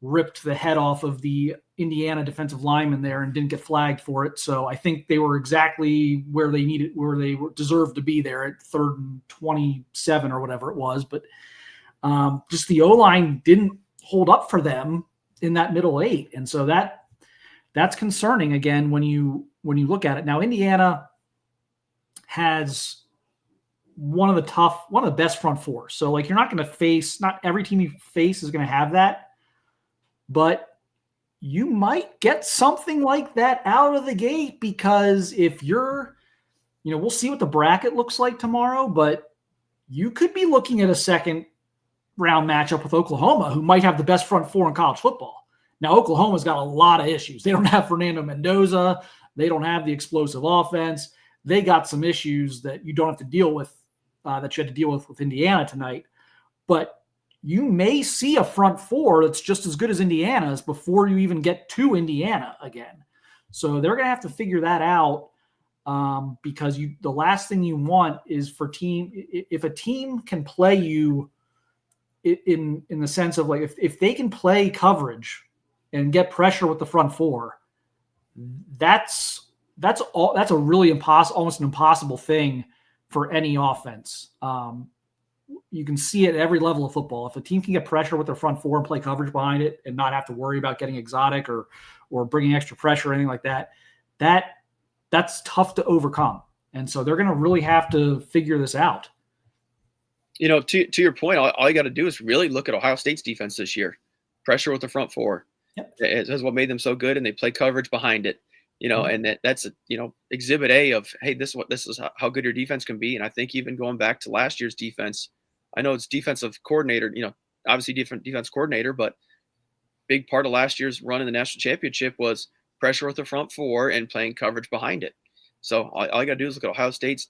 ripped the head off of the Indiana defensive lineman there and didn't get flagged for it. So I think they were exactly where they deserved to be there at 3rd and 27 or whatever it was. But just the O-line didn't hold up for them in that middle eight. And so that that's concerning again when you look at it. Now, Indiana has one of the best front four. So like you're not going to face, not every team you face is going to have that, but you might get something like that out of the gate, because if you're, we'll see what the bracket looks like tomorrow, but you could be looking at a second round matchup with Oklahoma, who might have the best front four in college football. Now, Oklahoma's got a lot of issues. They don't have Fernando Mendoza. They don't have the explosive offense. They got some issues that you don't have to deal with, that you had to deal with Indiana tonight. But you may see a front four that's just as good as Indiana's before you even get to Indiana again. So they're going to have to figure that out, because the last thing you want is for if a team can play you in the sense of like, if they can play coverage and get pressure with the front four, that's a really almost an impossible thing for any offense. You can see it at every level of football. If a team can get pressure with their front four and play coverage behind it and not have to worry about getting exotic or bringing extra pressure or anything like that, that's tough to overcome. And so they're going to really have to figure this out. To your point, all you got to do is really look at Ohio State's defense this year. Pressure with the front four. Yep. That's what made them so good, and they play coverage behind it. And that's exhibit A of, hey, this is how good your defense can be. And I think even going back to last year's defense, I know it's defensive coordinator, obviously different defense coordinator, but big part of last year's run in the national championship was pressure with the front four and playing coverage behind it. So all you got to do is look at Ohio State's,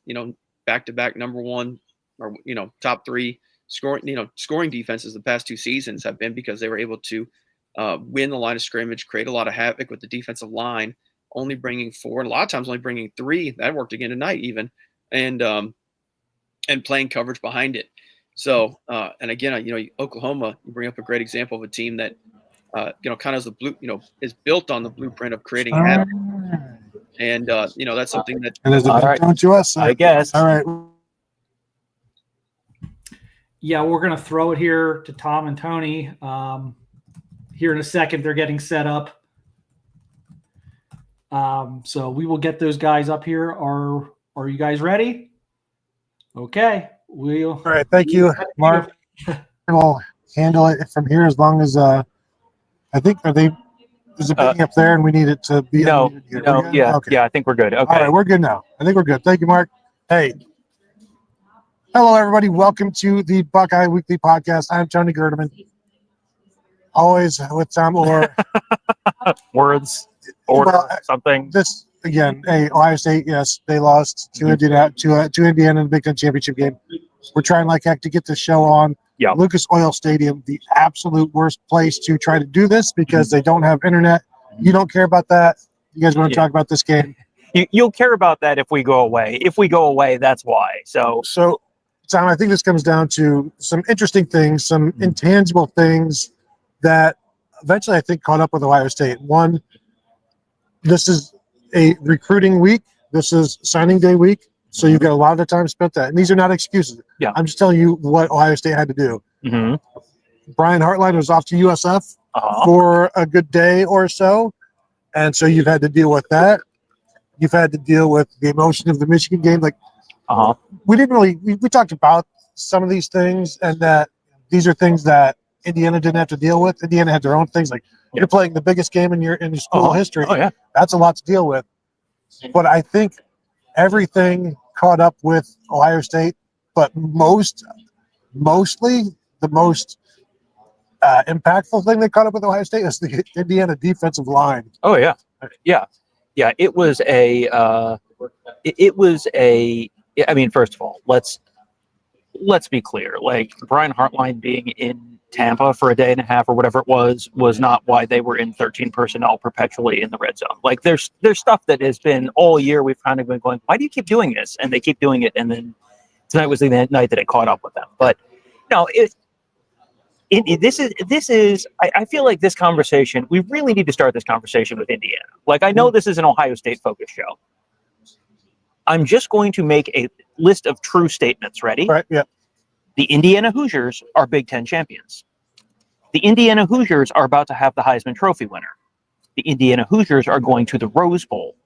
back-to-back number one or, top three scoring defenses the past two seasons have been because they were able to win the line of scrimmage, create a lot of havoc with the defensive line, only bringing four, and a lot of times only bringing three. That worked again tonight even, and playing coverage behind it. So, and again, Oklahoma, you bring up a great example of a team that, kind of is built on the blueprint of creating havoc. And, that's something that. And there's a big to us, I guess. All right. Yeah, we're going to throw it here to Tom and Tony. Here in a second, they're getting set up. So we will get those guys up here. Are you guys ready? Okay. All right. Thank you, Mark. We'll handle it from here as long as I think is it picking up there and we need it to be no, yeah, okay. Yeah, I think we're good. Okay. All right, we're good now. I think we're good. Thank you, Mark. Hey. Hello, everybody. Welcome to the Buckeye Weekly podcast. I'm Tony Gerdeman. Always with Tom or words or something. This again, hey, Ohio State, yes, they lost to Indiana in the Big Ten championship game. We're trying like heck to get the show on. Yeah. Lucas Oil Stadium, the absolute worst place to try to do this because they don't have internet. You don't care about that. You guys want to talk about this game? You'll care about that if we go away. If we go away, that's why. So Tom, I think this comes down to some interesting things, some intangible things that eventually I think caught up with Ohio State. One, this is a recruiting week. This is signing day week. So you've got a lot of time spent that. And these are not excuses. Yeah. I'm just telling you what Ohio State had to do. Mm-hmm. Brian Hartline was off to USF for a good day or so. And so you've had to deal with that. You've had to deal with the emotion of the Michigan game. Like, we didn't really, we talked about some of these things and that these are things that Indiana didn't have to deal with. Indiana had their own things. Like you're playing the biggest game in your school history. Oh, yeah. That's a lot to deal with. But I think everything caught up with Ohio State, but mostly the most impactful thing that caught up with Ohio State is the Indiana defensive line. Oh yeah. Yeah. It was I mean, first of all, let's be clear. Like Brian Hartline being in Tampa for a day and a half or whatever it was not why they were in 13 personnel perpetually in the red zone. Like there's stuff that has been all year. We've kind of been going, why do you keep doing this? And they keep doing it. And then tonight was the night that it caught up with them. But no, this is, I feel like this conversation, we really need to start this conversation with Indiana. Like I know this is an Ohio State focused show. I'm just going to make a list of true statements. Ready? Right. Yeah. The Indiana Hoosiers are Big Ten champions. The Indiana Hoosiers are about to have the Heisman Trophy winner. the Indiana Hoosiers are going to the Rose Bowl.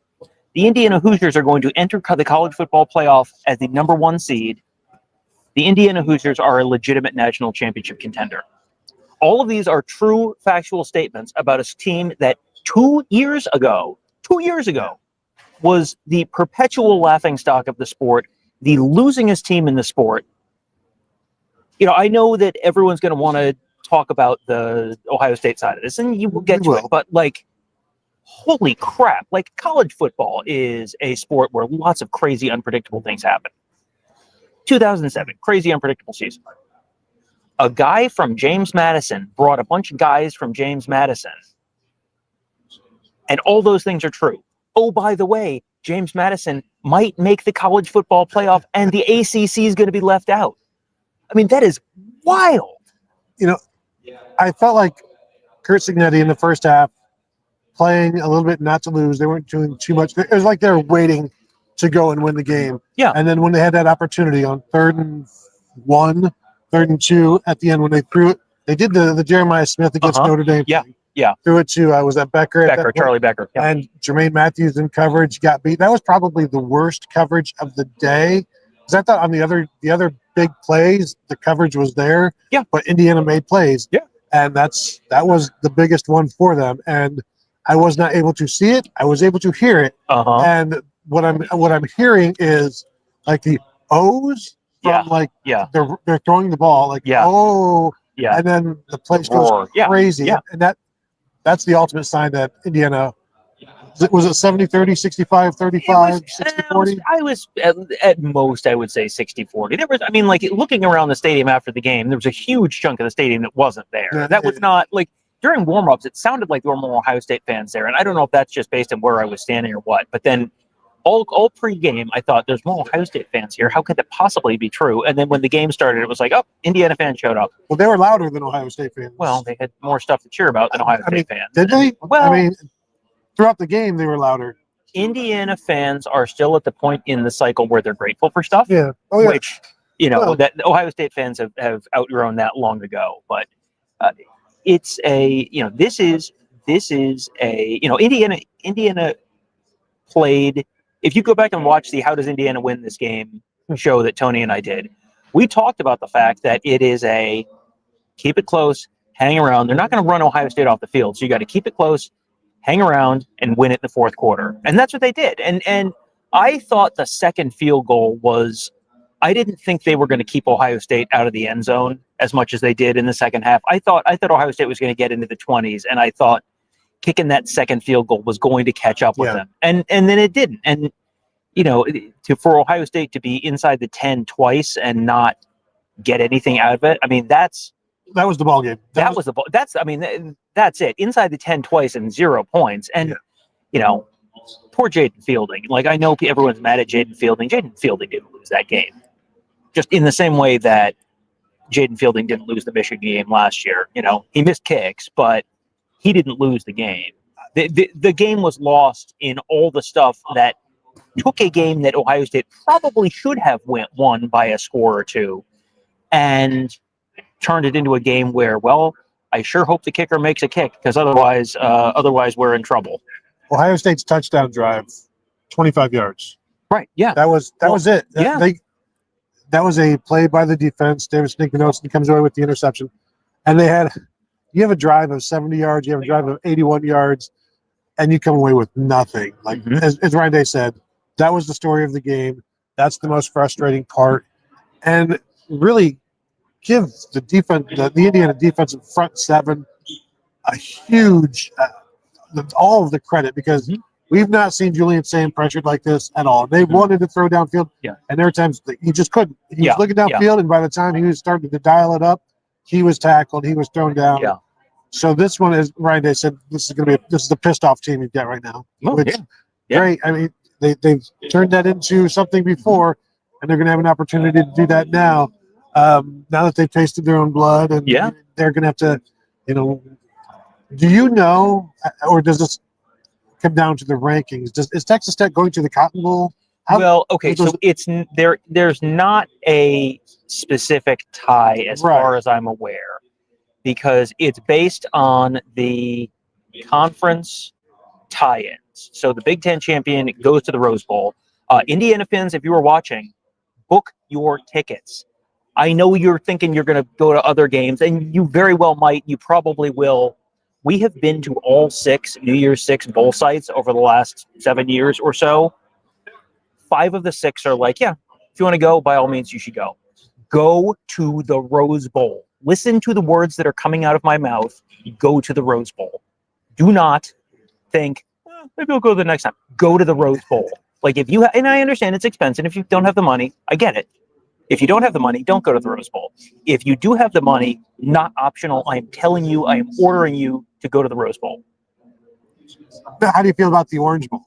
The Indiana Hoosiers are going to enter the college football playoff as the number 1 seed. The Indiana Hoosiers are a legitimate national championship contender. All of these are true factual statements about a team that 2 years ago, was the perpetual laughingstock of the sport, the losingest team in the sport. I know that everyone's going to want to talk about the Ohio State side of this, and you will get to it, but holy crap, college football is a sport where lots of crazy, unpredictable things happen. 2007, crazy, unpredictable season. A guy from James Madison brought a bunch of guys from James Madison, and all those things are true. Oh, by the way, James Madison might make the college football playoff, and the ACC is going to be left out. I mean, that is wild. I felt like Kurt Signetti in the first half, playing a little bit not to lose. They weren't doing too much. It was like they were waiting to go and win the game. Yeah. And then when they had that opportunity on 3rd and 1, 3rd and 2 at the end, when they threw it, they did the Jeremiah Smith against Notre Dame. Yeah. Threw it to, was that Becker? Charlie Becker. Yeah. And Jermaine Matthews in coverage got beat. That was probably the worst coverage of the day. Because I thought on the other big plays, the coverage was there. Yeah. But Indiana made plays. Yeah. And that was the biggest one for them. And I was not able to see it. I was able to hear it. And what I'm hearing is like the O's from they're throwing the ball and then the place goes crazy. And that's the ultimate sign that Indiana was it 70-30, 65-35, 60-40? I was at most, I would say 60-40. There was, looking around the stadium after the game, there was a huge chunk of the stadium that wasn't there. That was not during warm-ups, it sounded like there were more Ohio State fans there. And I don't know if that's just based on where I was standing or what, but then all pre-game, I thought there's more Ohio State fans here. How could that possibly be true? And then when the game started, it was like, oh, Indiana fans showed up. Well, they were louder than Ohio State fans. Well, they had more stuff to cheer about than Ohio State fans. Did they? Well, throughout the game, they were louder. Indiana fans are still at the point in the cycle where they're grateful for stuff. Yeah. Oh, yeah. Which, that Ohio State fans have outgrown that long ago. But it's this is a Indiana played. If you go back and watch the How Does Indiana Win This Game show that Tony and I did, we talked about the fact that it is a keep it close, hang around. They're not going to run Ohio State off the field, so you got to keep it close, hang around, and win it in the fourth quarter. And that's what they did. And I thought the second field goal was, I didn't think they were going to keep Ohio State out of the end zone as much as they did in the second half. I thought Ohio State was going to get into the 20s, and I thought kicking that second field goal was going to catch up with them. And then it didn't. And, for Ohio State to be inside the 10 twice and not get anything out of it, that was the ball game. That was the ball. That's it. Inside the 10 twice and 0 points. And, poor Jaden Fielding. I know everyone's mad at Jaden Fielding. Jaden Fielding didn't lose that game. Just in the same way that Jaden Fielding didn't lose the Michigan game last year. He missed kicks, but he didn't lose the game. The game was lost in all the stuff that took a game that Ohio State probably should have won by a score or two and turned it into a game where, well, I sure hope the kicker makes a kick because otherwise we're in trouble. Ohio State's touchdown drive, 25 yards. Right. Yeah. That was it. That was a play by the defense. David Snickman comes away with the interception, and you have a drive of 70 yards, you have a drive of 81 yards, and you come away with nothing. As Ryan Day said, that was the story of the game. That's the most frustrating part, and really give the defense, the Indiana defensive front seven, a huge, all of the credit because we've not seen Julian Sam pressured like this at all. They wanted to throw downfield, and there were times that he just couldn't. He was looking downfield, and by the time he was starting to dial it up, he was tackled. He was thrown down. Yeah. So this one, as Ryan Day said, this is the pissed off team you've got right now. Great. They've turned that into something before, and they're going to have an opportunity to do that now. Now that they've tasted their own blood, and they're going to have to, do you know, or does this come down to the rankings? Is Texas Tech going to the Cotton Bowl? So it's there's not a specific tie as far as I'm aware, because it's based on the conference tie-ins. So the Big Ten champion goes to the Rose Bowl. Indiana fans, if you were watching, book your tickets. I know you're thinking you're going to go to other games, and you very well might. You probably will. We have been to all 6 New Year's 6 bowl sites over the last 7 years or so. 5 of the 6 are like, yeah, if you want to go, by all means, you should go. Go to the Rose Bowl. Listen to the words that are coming out of my mouth. Go to the Rose Bowl. Do not think, maybe I'll go the next time. Go to the Rose Bowl. Like if you, and I understand it's expensive. If you don't have the money, I get it. If you don't have the money, don't go to the Rose Bowl. If you do have the money, not optional. I am telling you, I am ordering you to go to the Rose Bowl. How do you feel about the Orange Bowl?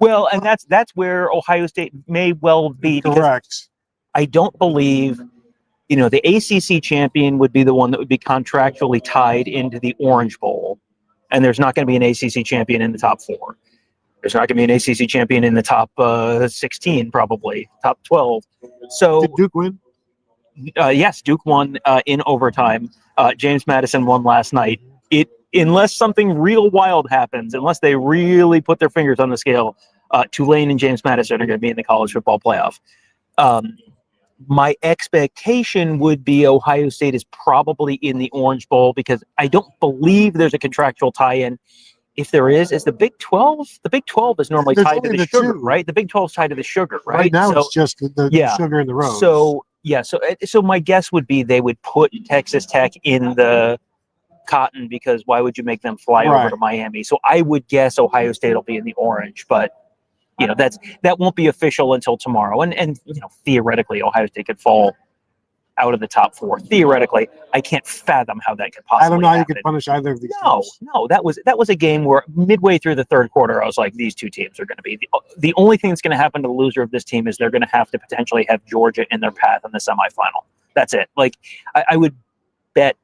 Well, and that's where Ohio State may well be. Correct. I don't believe, the ACC champion would be the one that would be contractually tied into the Orange Bowl, and there's not going to be an ACC champion in the top 4. There's not going to be an ACC champion in the top 16, probably top 12. So did Duke win? Yes, Duke won in overtime. James Madison won last night. Unless something real wild happens, unless they really put their fingers on the scale, Tulane and James Madison are going to be in the college football playoff. My expectation would be Ohio State is probably in the Orange Bowl because I don't believe there's a contractual tie-in. If there is the Big 12. The Big 12 is normally tied to the sugar, right? The Big 12 is tied to the sugar, right? Right now it's just the sugar and the rose. So my guess would be they would put Texas Tech in the cotton because why would you make them fly over to Miami? So I would guess Ohio State will be in the orange, but that won't be official until tomorrow. And theoretically Ohio State could fall out of the top 4. Theoretically, I can't fathom how that could possibly I don't know how you happen. could punish either of these teams. No, that was a game where midway through the third quarter, I was like, these two teams are going to be the only thing that's going to happen to the loser of this team is they're going to have to potentially have Georgia in their path in the semifinal. That's it. Like I would bet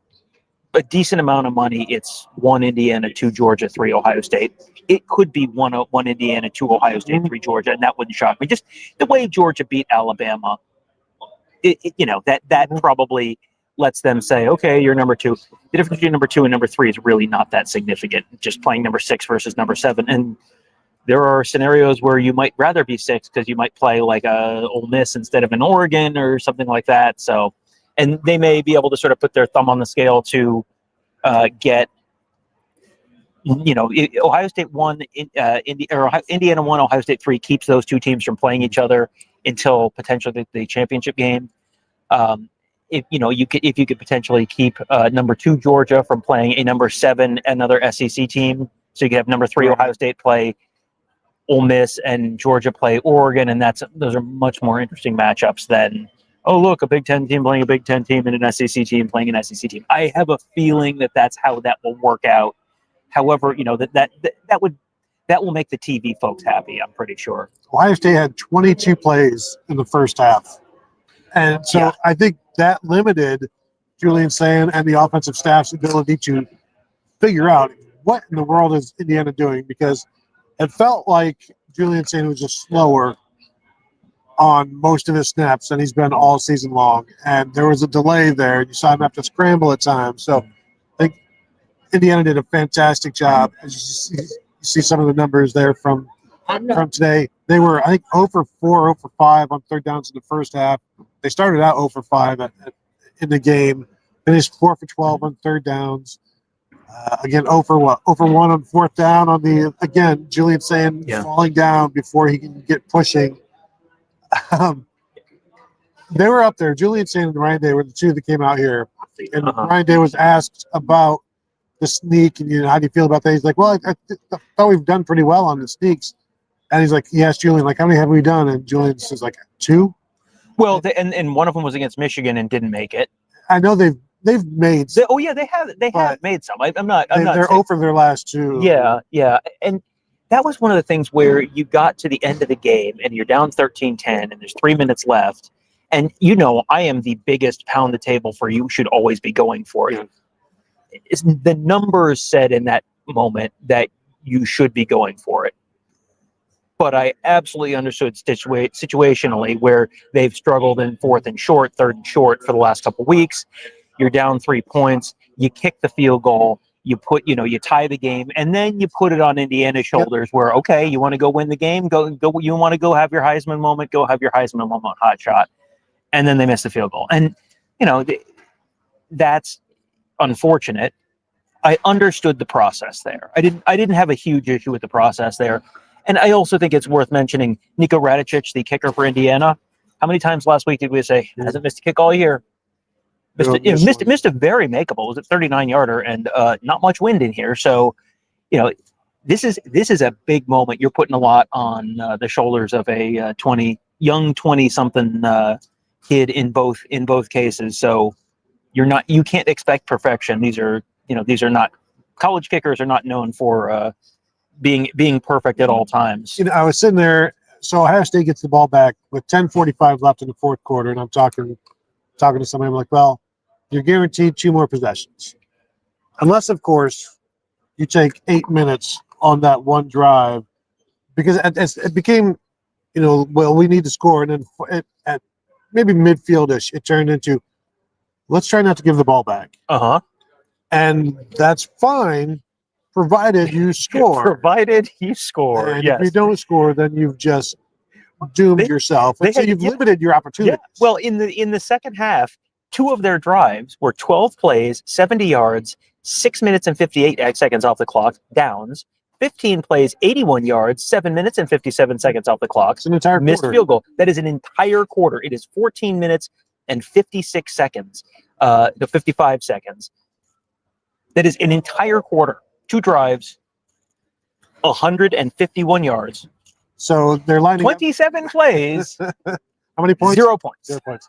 a decent amount of money. It's 1 Indiana, 2 Georgia, 3 Ohio State. It could be 1 Indiana, 2 Ohio State, 3 Georgia, and that wouldn't shock me. Just the way Georgia beat Alabama. That probably lets them say, okay, you're number 2. The difference between number 2 and number 3 is really not that significant. Just playing number 6 versus number 7. And there are scenarios where you might rather be 6 because you might play like a Ole Miss instead of an Oregon or something like that. So, and they may be able to sort of put their thumb on the scale to get, Ohio State 1, Indiana 1, Ohio State 3 keeps those two teams from playing each other until potentially the championship game. If you could potentially keep number 2 Georgia from playing a number 7 another SEC team, so you could have number 3 Ohio State play Ole Miss and Georgia play Oregon, and those are much more interesting matchups than a Big Ten team playing a Big Ten team and an SEC team playing an SEC team. I have a feeling that that's how that will work out. However, that will make the TV folks happy, I'm pretty sure. Ohio State had 22 plays in the first half. And so I think that limited Julian Sayin and the offensive staff's ability to figure out what in the world is Indiana doing, because it felt like Julian Sayin was just slower on most of his snaps than he's been all season long. And there was a delay there. You saw him have to scramble at times. So I think Indiana did a fantastic job. As you see some of the numbers there from today. They were, I think, 0 for 4, 0 for 5 on third downs in the first half. They started out 0 for 5 in the game. Finished 4 for 12 on third downs. Again, 0 for 1 on fourth down on Julian Sayin falling down before he can get pushing. They were up there. Julian Sayin and Ryan Day were the two that came out here. And Ryan Day was asked about the sneak and how do you feel about that? He's like, well, I thought we've done pretty well on the sneaks. And he's like, he asked Julian, like, how many have we done? And Julian says, like, 2. Well, and one of them was against Michigan and didn't make it. I know they've made. They have made some. I'm not. They're 0 for their last 2. Yeah, and that was one of the things where you got to the end of the game and you're down 13-10 and there's 3 minutes left, and I am the biggest pound the table for you should always be going for it. The numbers said in that moment that you should be going for it. But I absolutely understood situationally where they've struggled in 4th and short, 3rd and short for the last couple of weeks. You're down 3 points. You kick the field goal. you tie the game, and then you put it on Indiana's shoulders where, okay, you want to go win the game, go, you want to go have your Heisman moment, go have your Heisman moment, hot shot. And then they miss the field goal. And, that's unfortunate. I understood the process there. I didn't have a huge issue with the process there. And I also think it's worth mentioning Nico Radicic, the kicker for Indiana. How many times last week did we say hasn't missed a kick all year? Missed a very makeable. It was a 39-yarder and not much wind in here. So, this is a big moment. You're putting a lot on the shoulders of a young 20-something kid in both cases. So you can't expect perfection. These are not college kickers are not known for being perfect at all times. I was sitting there. So Ohio State gets the ball back with 10:45 left in the fourth quarter, and I'm talking to somebody. I'm like, well, you're guaranteed 2 more possessions, unless, of course, you take 8 minutes on that one drive, because it became, well, we need to score, and then at maybe midfield-ish, it turned into, let's try not to give the ball back. And that's fine, provided you score. Provided you score, and yes. if you don't score, then you've just doomed yourself. And so you've limited your opportunities. Yeah. Well, in the second half, 2 of their drives were 12 plays, 70 yards, 6 minutes and 58 seconds off the clock, downs. 15 plays, 81 yards, 7 minutes and 57 seconds off the clock. It's an entire missed quarter. field goal. That is an entire quarter. It is 14 minutes and 56 seconds, 55 seconds. That is an entire quarter. 2 drives, 151 yards. So they're lining 27 plays. How many points? 0 points. 0 points.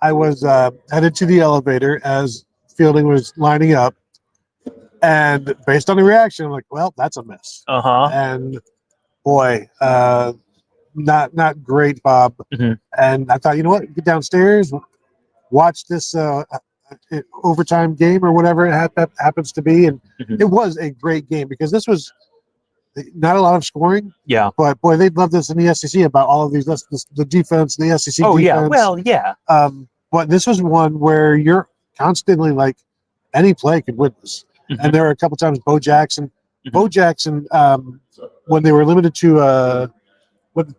I was headed to the elevator as fielding was lining up. And based on the reaction, I'm like, well, that's a miss. And boy, not great, Bob. And I thought, you know what? Get downstairs, watch this overtime game or whatever it happens to be. And it was a great game because this was not a lot of scoring. Yeah. But boy, they'd love this in the SEC about all of these, the defense, the SEC Oh, defense. yeah. Well, yeah. But this was one where you're constantly like, any play could win this. And there were a couple times Bo Jackson, when they were limited to when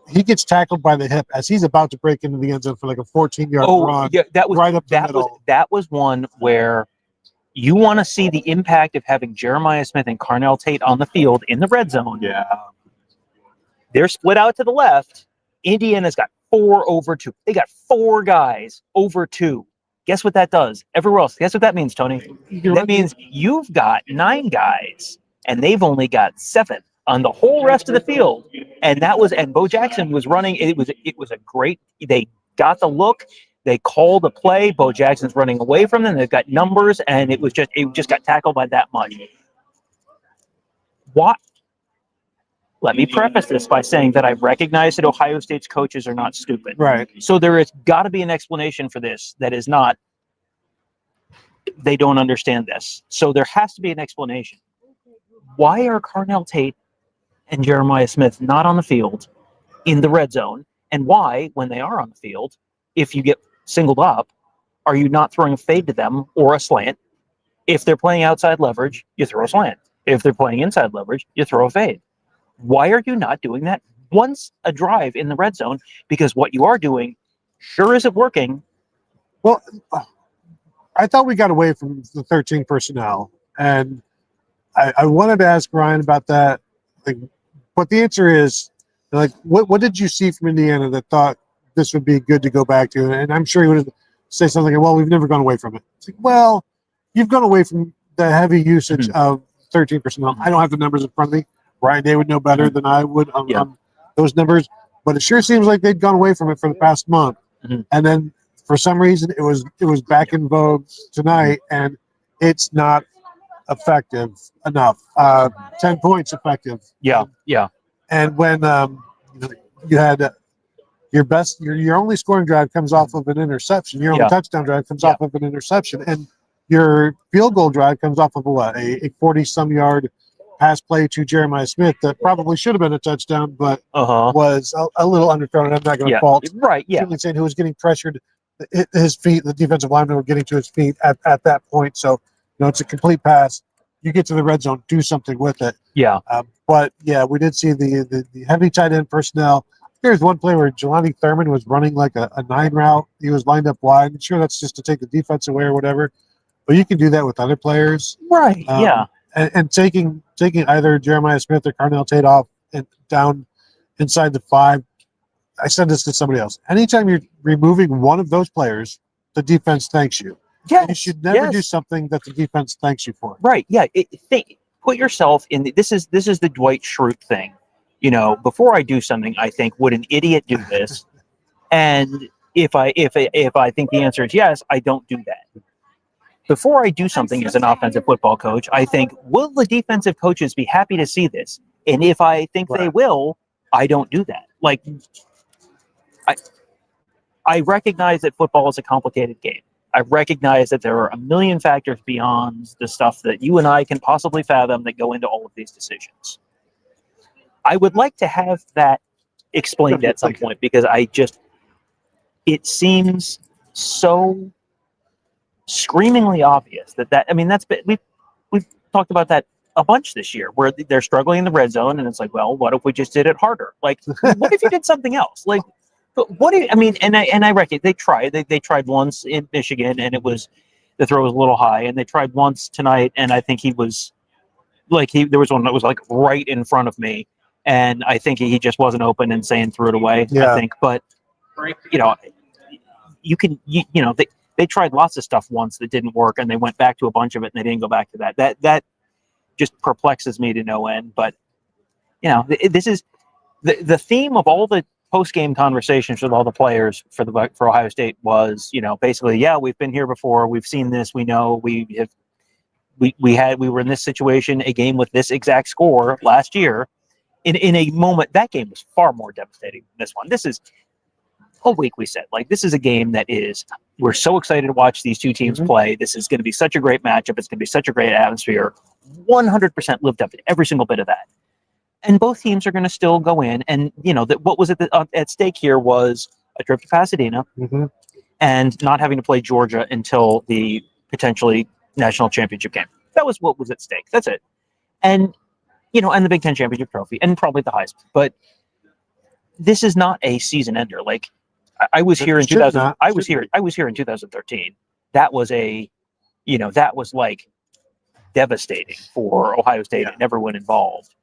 he gets tackled by the hip as he's about to break into the end zone for like a 14-yard run. Yeah, that was right up the middle. That was one where you want to see the impact of having Jeremiah Smith and Carnell Tate on the field in the red zone. Yeah. They're split out to the left. Indiana's got 4 over 2. They got 4 guys over 2. Guess what that does? Everywhere else. Guess what that means, Tony? That means you've got 9 guys, and they've only got 7 on the whole rest of the field. And Bo Jackson was running. It was a great. They got the look. They called a play. Bo Jackson's running away from them. They've got numbers, and it just got tackled by that much. What? Let me preface this by saying that I recognize that Ohio State's coaches are not stupid. Right. So there has got to be an explanation for this that is not, they don't understand this. So there has to be an explanation. Why are Carnell Tate and Jeremiah Smith not on the field in the red zone? And why, when they are on the field, if you get singled up, are you not throwing a fade to them or a slant? If they're playing outside leverage, you throw a slant. If they're playing inside leverage, you throw a fade. Why are you not doing that once a drive in the red zone? Because what you are doing sure isn't working. Well, I thought we got away from the 13 personnel, and I wanted to ask Ryan about that. But the answer is, what did you see from Indiana that thought this would be good to go back to? And I'm sure he would say something like, well, we've never gone away from it. It's like, well, you've gone away from the heavy usage of 13 personnel. I don't have the numbers in front of me. Ryan Day would know better than I would on those numbers, but it sure seems like they'd gone away from it for the past month. And then for some reason it was back in vogue tonight, and it's not effective enough. 10 points effective. Yeah. And when you had your only scoring drive comes off of an interception, your only touchdown drive comes off of an interception, and your field goal drive comes off of a 40-some yard pass play to Jeremiah Smith that probably should have been a touchdown, but was a little underthrown. And I'm not going to fault Finlayson, who was getting pressured. His feet, the defensive linemen were getting to his feet at that point. So it's a complete pass. You get to the red zone, do something with it. Yeah. But yeah, we did see the heavy tight end personnel. There's one play where Jelani Thurman was running like a 9 route. He was lined up wide. I'm sure that's just to take the defense away or whatever. But you can do that with other players. Right. Yeah. And taking either Jeremiah Smith or Carnell Tate off and down inside the 5. I said this to somebody else. Anytime you're removing one of those players, the defense thanks you. Yes. You should never do something that the defense thanks you for. Right. Yeah. Put yourself in. This is the Dwight Schrute thing. Before I do something, I think, would an idiot do this? And if I think the answer is yes, I don't do that. Before I do something as an offensive football coach, I think, will the defensive coaches be happy to see this? And if I think they will, I don't do that. Like, I recognize that football is a complicated game. I recognize that there are a million factors beyond the stuff that you and I can possibly fathom that go into all of these decisions. I would like to have that explained at some point, because it seems so screamingly obvious we've talked about that a bunch this year, where they're struggling in the red zone, and it's like, well, what if we just did it harder? Like, what if you did something else? Like, but I reckon they tried once in Michigan, and the throw was a little high, and they tried once tonight, and I think there was one that was like right in front of me, and I think he just wasn't open and Sane threw it away. Yeah. I think, but they tried lots of stuff once that didn't work, and they went back to a bunch of it, and they didn't go back to that. That just perplexes me to no end. But this is the theme of all the post-game conversations with all the players for Ohio State was, basically, yeah, we've been here before, we've seen this, we know, we were in this situation, a game with this exact score last year, in a moment. That game was far more devastating than this one. This is all week we said, like, this is a game that we're so excited to watch these two teams play. This is going to be such a great matchup. It's going to be such a great atmosphere. 100% lived up to every single bit of that. And both teams are going to still go in. And, what was at stake here was a trip to Pasadena and not having to play Georgia until the potentially national championship game. That was what was at stake. That's it. And, and the Big Ten championship trophy, and probably the Heisman. But this is not a season ender. Like, I was here in 2000. I was here in 2013. That was that was like devastating for Ohio State and everyone involved.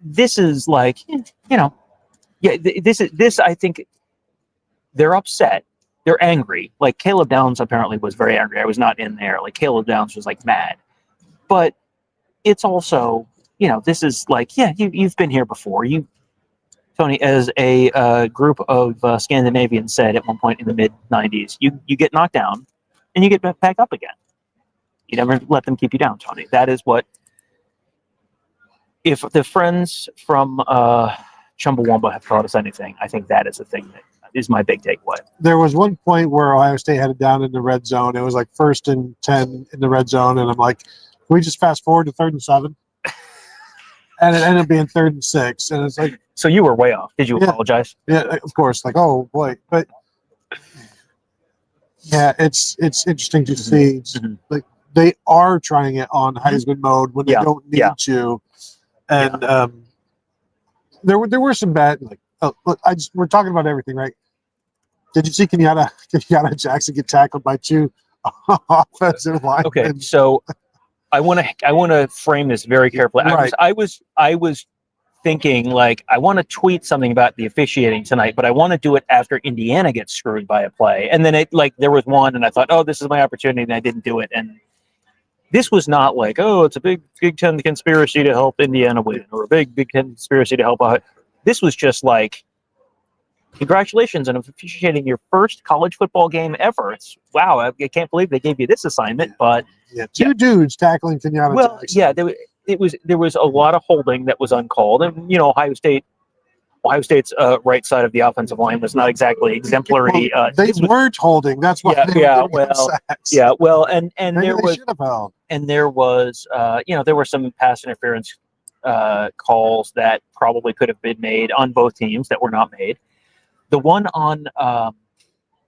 This is like, this. I think they're upset. They're angry. Like, Caleb Downs apparently was very angry. I was not in there. Like, Caleb Downs was like mad. But it's also, this is like, you've been here before. Tony, as a group of Scandinavians said at one point in the mid-'90s, you get knocked down and you get back up again. You never let them keep you down, Tony. That is what, if the friends from Chumbawamba have taught us anything, I think that is the thing that is my big takeaway. There was one point where Ohio State had it down in the red zone. It was like 1st and 10 in the red zone, and I'm like, can we just fast forward to 3rd and 7? And it ended up being 3rd and 6, and it's like, so you were way off. Did you apologize? Yeah, of course. Like, oh boy, but yeah, it's interesting to see. Like, they are trying it on Heisman mode when they don't need to, and there were some bad. Like, look, we're talking about everything, right? Did you see Kenyatta Jackson get tackled by 2 offensive linemen? Okay, so I want to frame this very carefully. Right. I was thinking, like, I want to tweet something about the officiating tonight, but I want to do it after Indiana gets screwed by a play. And then there was one, and I thought, oh, this is my opportunity, and I didn't do it. And this was not like, oh, it's a big Big Ten conspiracy to help Indiana win, or a big Big Ten conspiracy to help out. This was just like, congratulations on officiating your first college football game ever. It's wow, I can't believe they gave you this assignment. But two dudes tackling Kenyatta. Well, Jackson. there was a lot of holding that was uncalled, and Ohio State's right side of the offensive line was not exactly exemplary. They weren't holding. That's why. And there was there were some pass interference calls that probably could have been made on both teams that were not made. The one on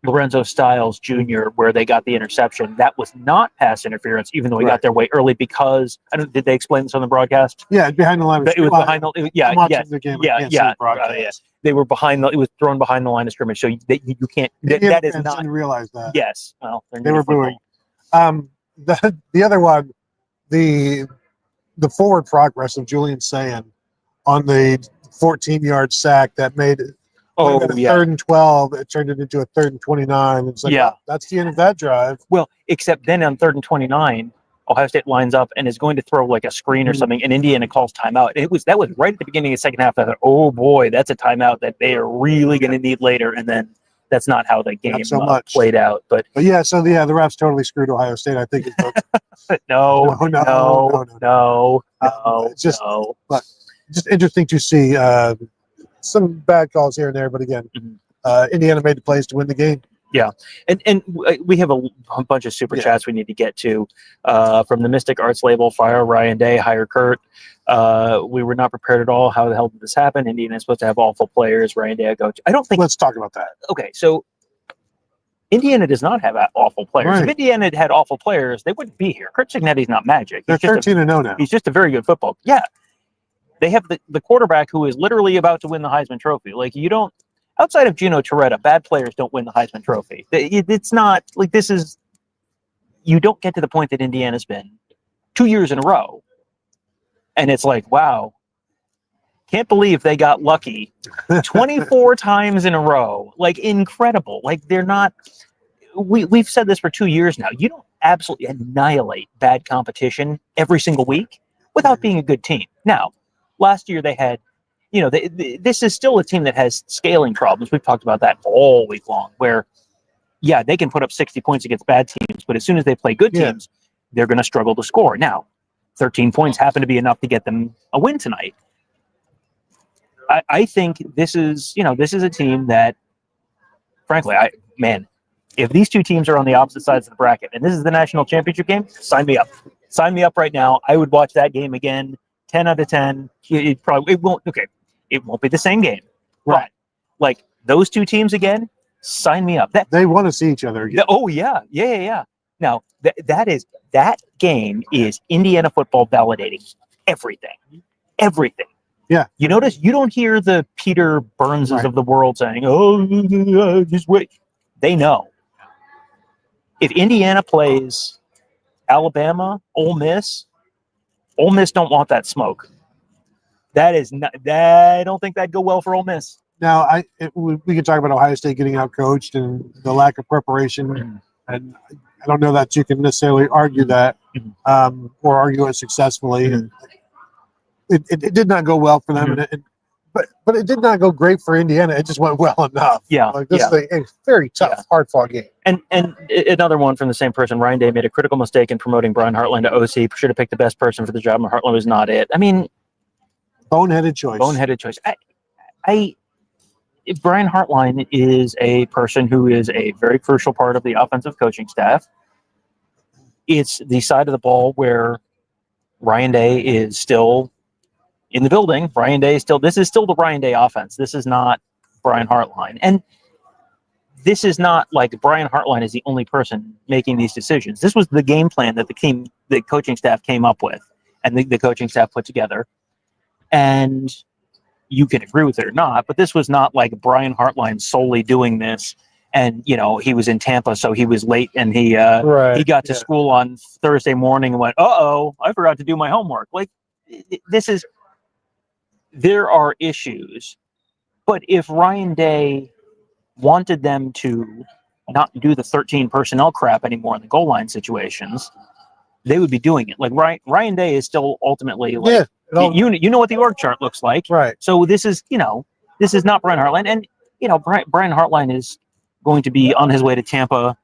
Lorenzo Styles Jr., where they got the interception. That was not pass interference, even though he got there way early because did they explain this on the broadcast? Yeah, behind the line of It was behind the I'm watching the game. I can't see the broadcast. yeah. They were behind it was thrown behind the line of scrimmage, so you can't. That is not. Didn't realize that. Yes, well, they were booing. The other one, the forward progress of Julian Sayin on the 14-yard sack that made it. Third and 12, it turned it into a 3rd and 29. It's like, well, that's the end of that drive. Well, except then on 3rd and 29, Ohio State lines up and is going to throw like a screen or something, and Indiana calls timeout. And that was right at the beginning of the second half. I thought, oh boy, that's a timeout that they are really going to need later. And then that's not how the game played out. But yeah, so the refs totally screwed Ohio State. I think. No. It's just, but just interesting to see. Some bad calls here and there, but again, Indiana made the plays to win the game. Yeah, and we have a bunch of super chats we need to get to from the Mystic Arts label. Fire Ryan Day, hire Kurt. We were not prepared at all. How the hell did this happen? Indiana is supposed to have awful players. Ryan Day, I don't think. Let's talk about that. Okay, so Indiana does not have awful players. Right. If Indiana had had awful players, they wouldn't be here. Kurt Cignetti's not magic. They're 13-0 now. He's just a very good football. Yeah. They have the quarterback who is literally about to win the Heisman Trophy. Like, you don't, outside of Gino Torretta, bad players don't win the Heisman Trophy. It's not like this is, you don't get to the point that Indiana's been 2 years in a row. And it's like, wow, can't believe they got lucky 24 times in a row. Like, incredible. Like, they're not, we've said this for 2 years now. You don't absolutely annihilate bad competition every single week without being a good team. Now, last year they had, this is still a team that has scaling problems. We've talked about that all week long, where, yeah, they can put up 60 points against bad teams, but as soon as they play good teams, they're going to struggle to score. Now, 13 points happen to be enough to get them a win tonight. I think this is a team that, frankly, if these two teams are on the opposite sides of the bracket and this is the national championship game, sign me up. Sign me up right now. I would watch that game again. 10 out of 10. It won't be the same game. Right. But, like, those two teams again, sign me up. They want to see each other again. Oh, yeah. Now, that game is Indiana football validating everything. Everything. Yeah. You notice you don't hear the Peter Burnses of the world saying, oh, just wait. They know. If Indiana plays Alabama, Ole Miss don't want that smoke. That is not. I don't think that'd go well for Ole Miss. Now, we can talk about Ohio State getting outcoached and the lack of preparation, and I don't know that you can necessarily argue that or argue it successfully. It did not go well for them, but it did not go great for Indiana. It just went well enough. Yeah, like this is a very tough, hard-fought game. And another one from the same person. Ryan Day made a critical mistake in promoting Brian Hartline to OC. Should have picked the best person for the job, and Hartline was not it. I mean, boneheaded choice. Brian Hartline is a person who is a very crucial part of the offensive coaching staff. It's the side of the ball where Ryan Day is still in the building. This is still the Ryan Day offense. This is not Brian Hartline. And this is not like Brian Hartline is the only person making these decisions. This was the game plan that the coaching staff came up with and the coaching staff put together. And you can agree with it or not, but this was not like Brian Hartline solely doing this. And, he was in Tampa, so he was late and he got to school on Thursday morning and went, I forgot to do my homework. Like, there are issues, but if Ryan Day wanted them to not do the 13 personnel crap anymore in the goal line situations, they would be doing it. Like Ryan Day is still ultimately like, you know what the org chart looks like. Right. So this is not Brian Hartline. And, Brian Hartline is going to be on his way to Tampa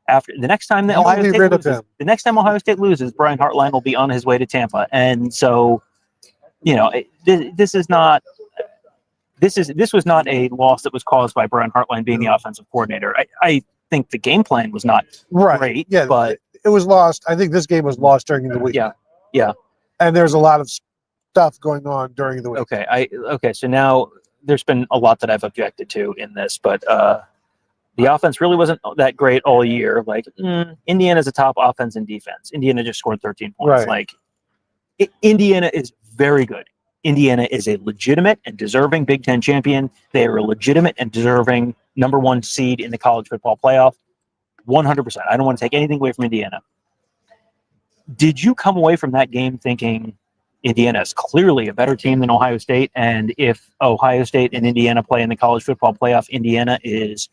after the next time that Ohio State loses. The next time Ohio State loses, Brian Hartline will be on his way to Tampa. And so, this was not a loss that was caused by Brian Hartline being the offensive coordinator. I think the game plan was not great. Yeah, but it was lost. I think this game was lost during the week. Yeah. And there's a lot of stuff going on during the week. Okay. So now there's been a lot that I've objected to in this, but The offense really wasn't that great all year. Like, Indiana's a top offense and defense. Indiana just scored 13 points. Right. Like, Indiana is very good. Indiana is a legitimate and deserving Big Ten champion. They are a legitimate and deserving number 1 seed in the college football playoff. 100%. I don't want to take anything away from Indiana. Did you come away from that game thinking Indiana is clearly a better team than Ohio State? And if Ohio State and Indiana play in the college football playoff, Indiana is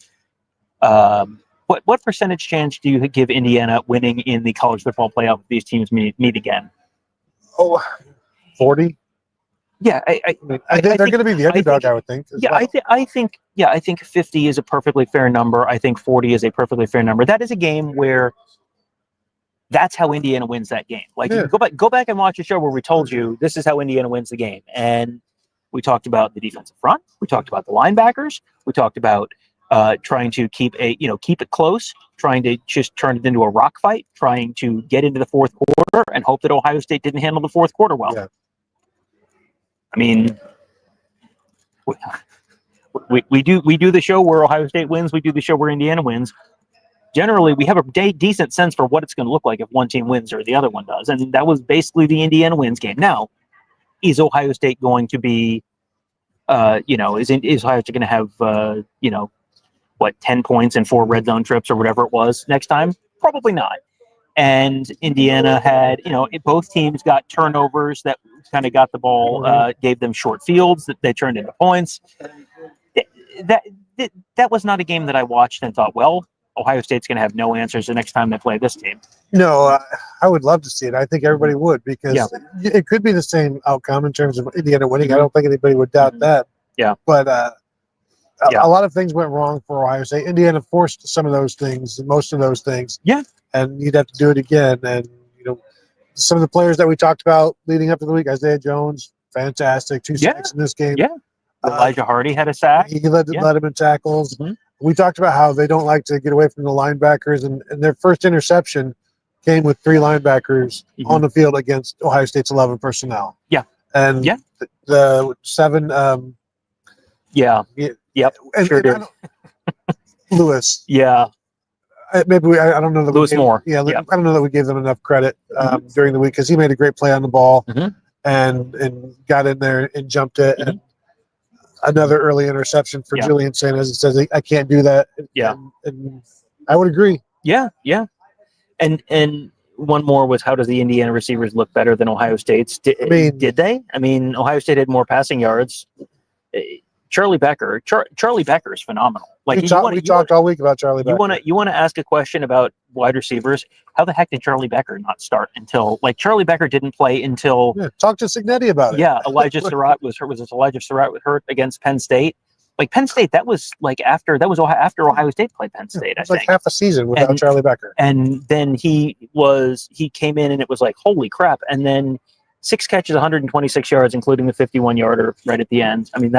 what percentage chance do you give Indiana winning in the college football playoff if these teams meet again? 40. Yeah, I think they're going to be the underdog, I would think. Yeah, well. I think 50 is a perfectly fair number. I think 40 is a perfectly fair number. That is a game where that's how Indiana wins that game. Like, go back and watch a show where we told you this is how Indiana wins the game, and we talked about the defensive front. We talked about the linebackers. We talked about trying to keep it close, trying to just turn it into a rock fight, trying to get into the fourth quarter and hope that Ohio State didn't handle the fourth quarter well. Yeah. I mean, we do the show where Ohio State wins. We do the show where Indiana wins. Generally, we have a decent sense for what it's going to look like if one team wins or the other one does, and that was basically the Indiana wins game. Now, is Ohio State going to be, is Ohio State going to have, 10 points and 4 red zone trips or whatever it was next time? Probably not. And Indiana had, both teams got turnovers that kind of got the ball, gave them short fields that they turned into points. That was not a game that I watched and thought, well, Ohio State's going to have no answers the next time they play this team. No, I would love to see it. I think everybody would, because it could be the same outcome in terms of Indiana winning. I don't think anybody would doubt that. Yeah. But a lot of things went wrong for Ohio State. Indiana forced some of those things, most of those things. Yeah. And you'd have to do it again. And, some of the players that we talked about leading up to the week, Isaiah Jones, fantastic. 2 sacks in this game. Yeah. Elijah Hardy had a sack. He led him in tackles. Mm-hmm. We talked about how they don't like to get away from the linebackers, and their first interception came with 3 linebackers on the field against Ohio State's 11 personnel. Yeah. And the 7 yep. Sure did. Lewis. Yeah. Maybe I don't know that Lewis Moore. I don't know that we gave them enough credit during the week, because he made a great play on the ball and got in there and jumped it. And another early interception for Julian Sanders. He says, I can't do that. Yeah. And I would agree. Yeah. And one more was, how does the Indiana receivers look better than Ohio State's? Did they? I mean, Ohio State had more passing yards. Charlie Becker is phenomenal. Like, we talked all week about Charlie Becker. You want to ask a question about wide receivers? How the heck did Charlie Becker not start until, Charlie Becker didn't play until? Yeah, talk to Cignetti about it. Yeah, Elijah Surratt was hurt. Was it Elijah Surratt was hurt against Penn State? Like, Penn State, that was after Ohio State played Penn State. I think half a season without Charlie Becker. And then he came in and it was like, holy crap! And then 6 catches, 126 yards, including the 51-yarder right at the end. I mean,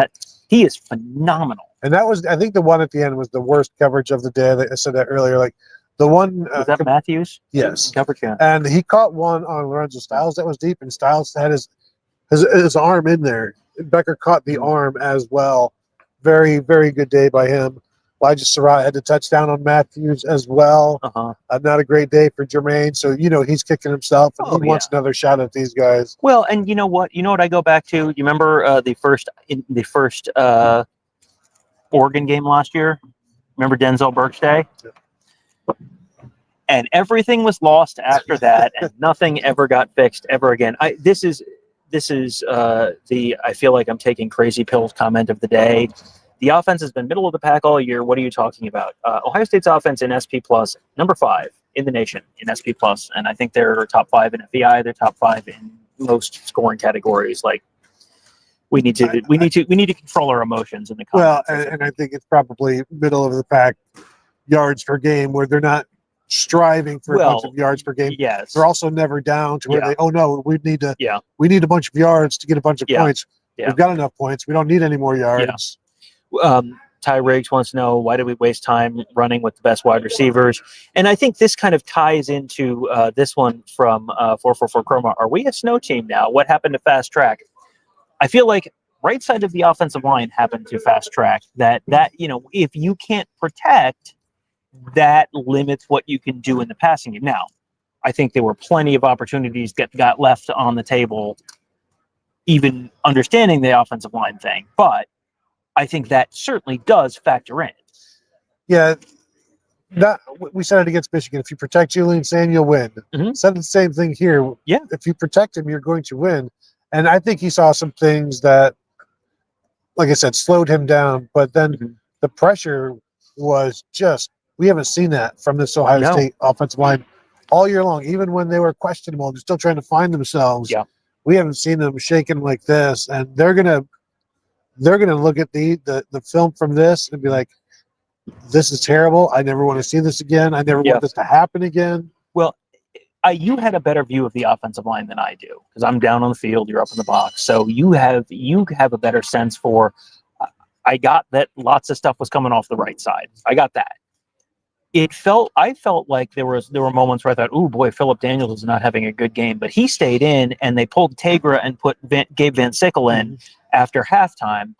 he is phenomenal. And that was, I think, the one at the end was the worst coverage of the day. I said that earlier. Like, the one was that Matthews? Yes, coverage. Yeah. And he caught one on Lorenzo Styles that was deep, and Styles had his arm in there. Becker caught the arm as well. Very, very good day by him. Elijah Surratt had the touchdown on Matthews as well. Not a great day for Jermaine. So, he's kicking himself, and he wants another shot at these guys. Well, and you know what I go back to? You remember the first Oregon game last year? Remember Denzel Burke's day? And everything was lost after that, and nothing ever got fixed ever again. This is I feel like I'm taking crazy pills comment of the day. The offense has been middle of the pack all year. What are you talking about? Ohio State's offense in SP Plus, number 5 in the nation in SP Plus, and I think they're top 5 in FEI. They're top 5 in most scoring categories. Like, we need to control our emotions in the comments. Well, and I think it's probably middle of the pack yards per game, where they're not striving for a bunch of yards per game. Yes, they're also never down to where we need a bunch of yards to get a bunch of points. We've got enough points. We don't need any more yards. Ty Riggs wants to know, why did we waste time running with the best wide receivers? And I think this kind of ties into this one from 444 Chroma. Are we a snow team now? What happened to fast track? I feel like right side of the offensive line happened to fast track that if you can't protect, that limits what you can do in the passing game. Now, I think there were plenty of opportunities that got left on the table, even understanding the offensive line thing. But I think that certainly does factor in. Yeah. We said it against Michigan. If you protect Julian Sand, you'll win. Said the same thing here. Yeah. If you protect him, you're going to win. And I think he saw some things that, like I said, slowed him down. But then the pressure was just, we haven't seen that from this Ohio State offensive line all year long. Even when they were questionable, they're still trying to find themselves. Yeah. We haven't seen them shaking like this. And they're gonna look at the film from this and be like, this is terrible. I never want to see this again. I never want this to happen again. Well, you had a better view of the offensive line than I do because I'm down on the field. You're up in the box, so you have a better sense for. I got that lots of stuff was coming off the right side. I got that. I felt like there were moments where I thought, oh boy, Philip Daniels is not having a good game, but he stayed in, and they pulled Tegra and put Gabe Van Sickle in after halftime.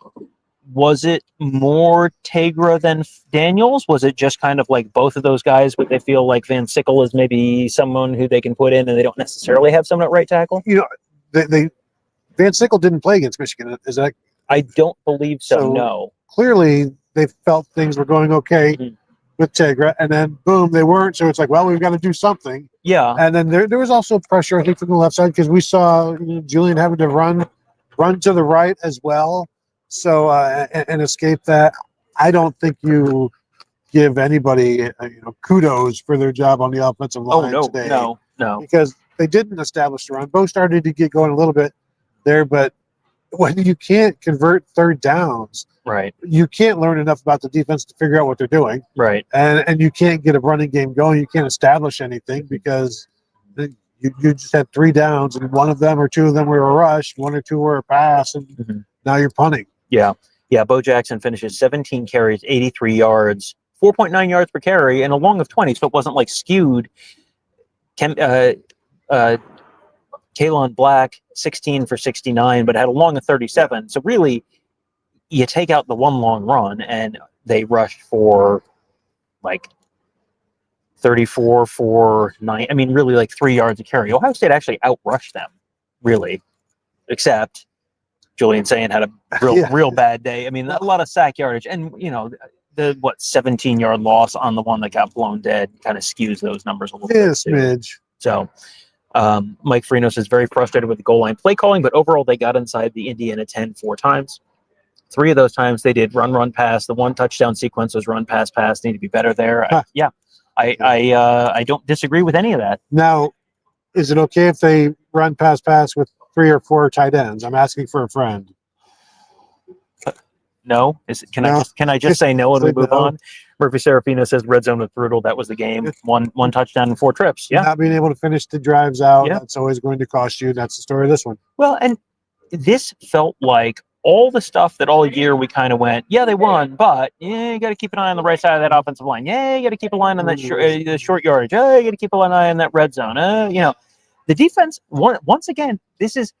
Was it more Tegra than Daniels? Was it just kind of like both of those guys, but they feel like Van Sickle is maybe someone who they can put in, and they don't necessarily have someone at right tackle? Van Sickle didn't play against Michigan. Is that? I don't believe so. No. Clearly, they felt things were going okay with Tegra, and then boom, they weren't. So it's like, well, we've got to do something. Yeah. And then there was also pressure, I think, from the left side because we saw Julian having to run to the right as well. So and escape that. I don't think you give anybody kudos for their job on the offensive line today. No, because they didn't establish the run. Bo started to get going a little bit there, but when you can't convert third downs, right, you can't learn enough about the defense to figure out what they're doing, right, and you can't get a running game going. You can't establish anything because you just had 3 downs, and one of them or 2 of them were a rush, 1 or 2 were a pass, and now you're punting. Yeah. Bo Jackson finishes 17 carries, 83 yards, 4.9 yards per carry, and a long of 20, so it wasn't like skewed. Kalon Black, 16 for 69, but had a long of 37. So really, you take out the one long run, and they rushed for like 34 for 9. I mean, really like 3 yards a carry. Ohio State actually outrushed them, really, except Julian Sayin had a real bad day. I mean, a lot of sack yardage, and the 17-yard loss on the one that got blown dead kind of skews those numbers a little bit. Smidge. So Mike Farino says very frustrated with the goal line play calling, but overall they got inside the Indiana 10 4 times. 3 of those times they did run pass. The 1 touchdown sequence was run pass. Need to be better there. I don't disagree with any of that. Now, is it okay if they run pass with 3 or 4 tight ends? I'm asking for a friend. No. Can I just say no and we move on? Murphy Serafino says red zone was brutal. That was the game. One touchdown and 4 trips. Yeah. Not being able to finish the drives out. Yeah. That's always going to cost you. That's the story of this one. Well, and this felt like all the stuff that all year we kind of went, yeah, they won, but you got to keep an eye on the right side of that offensive line. Yeah, you got to keep a line on that the short yardage. Oh, you got to keep an eye on that red zone. The defense. Once again, this is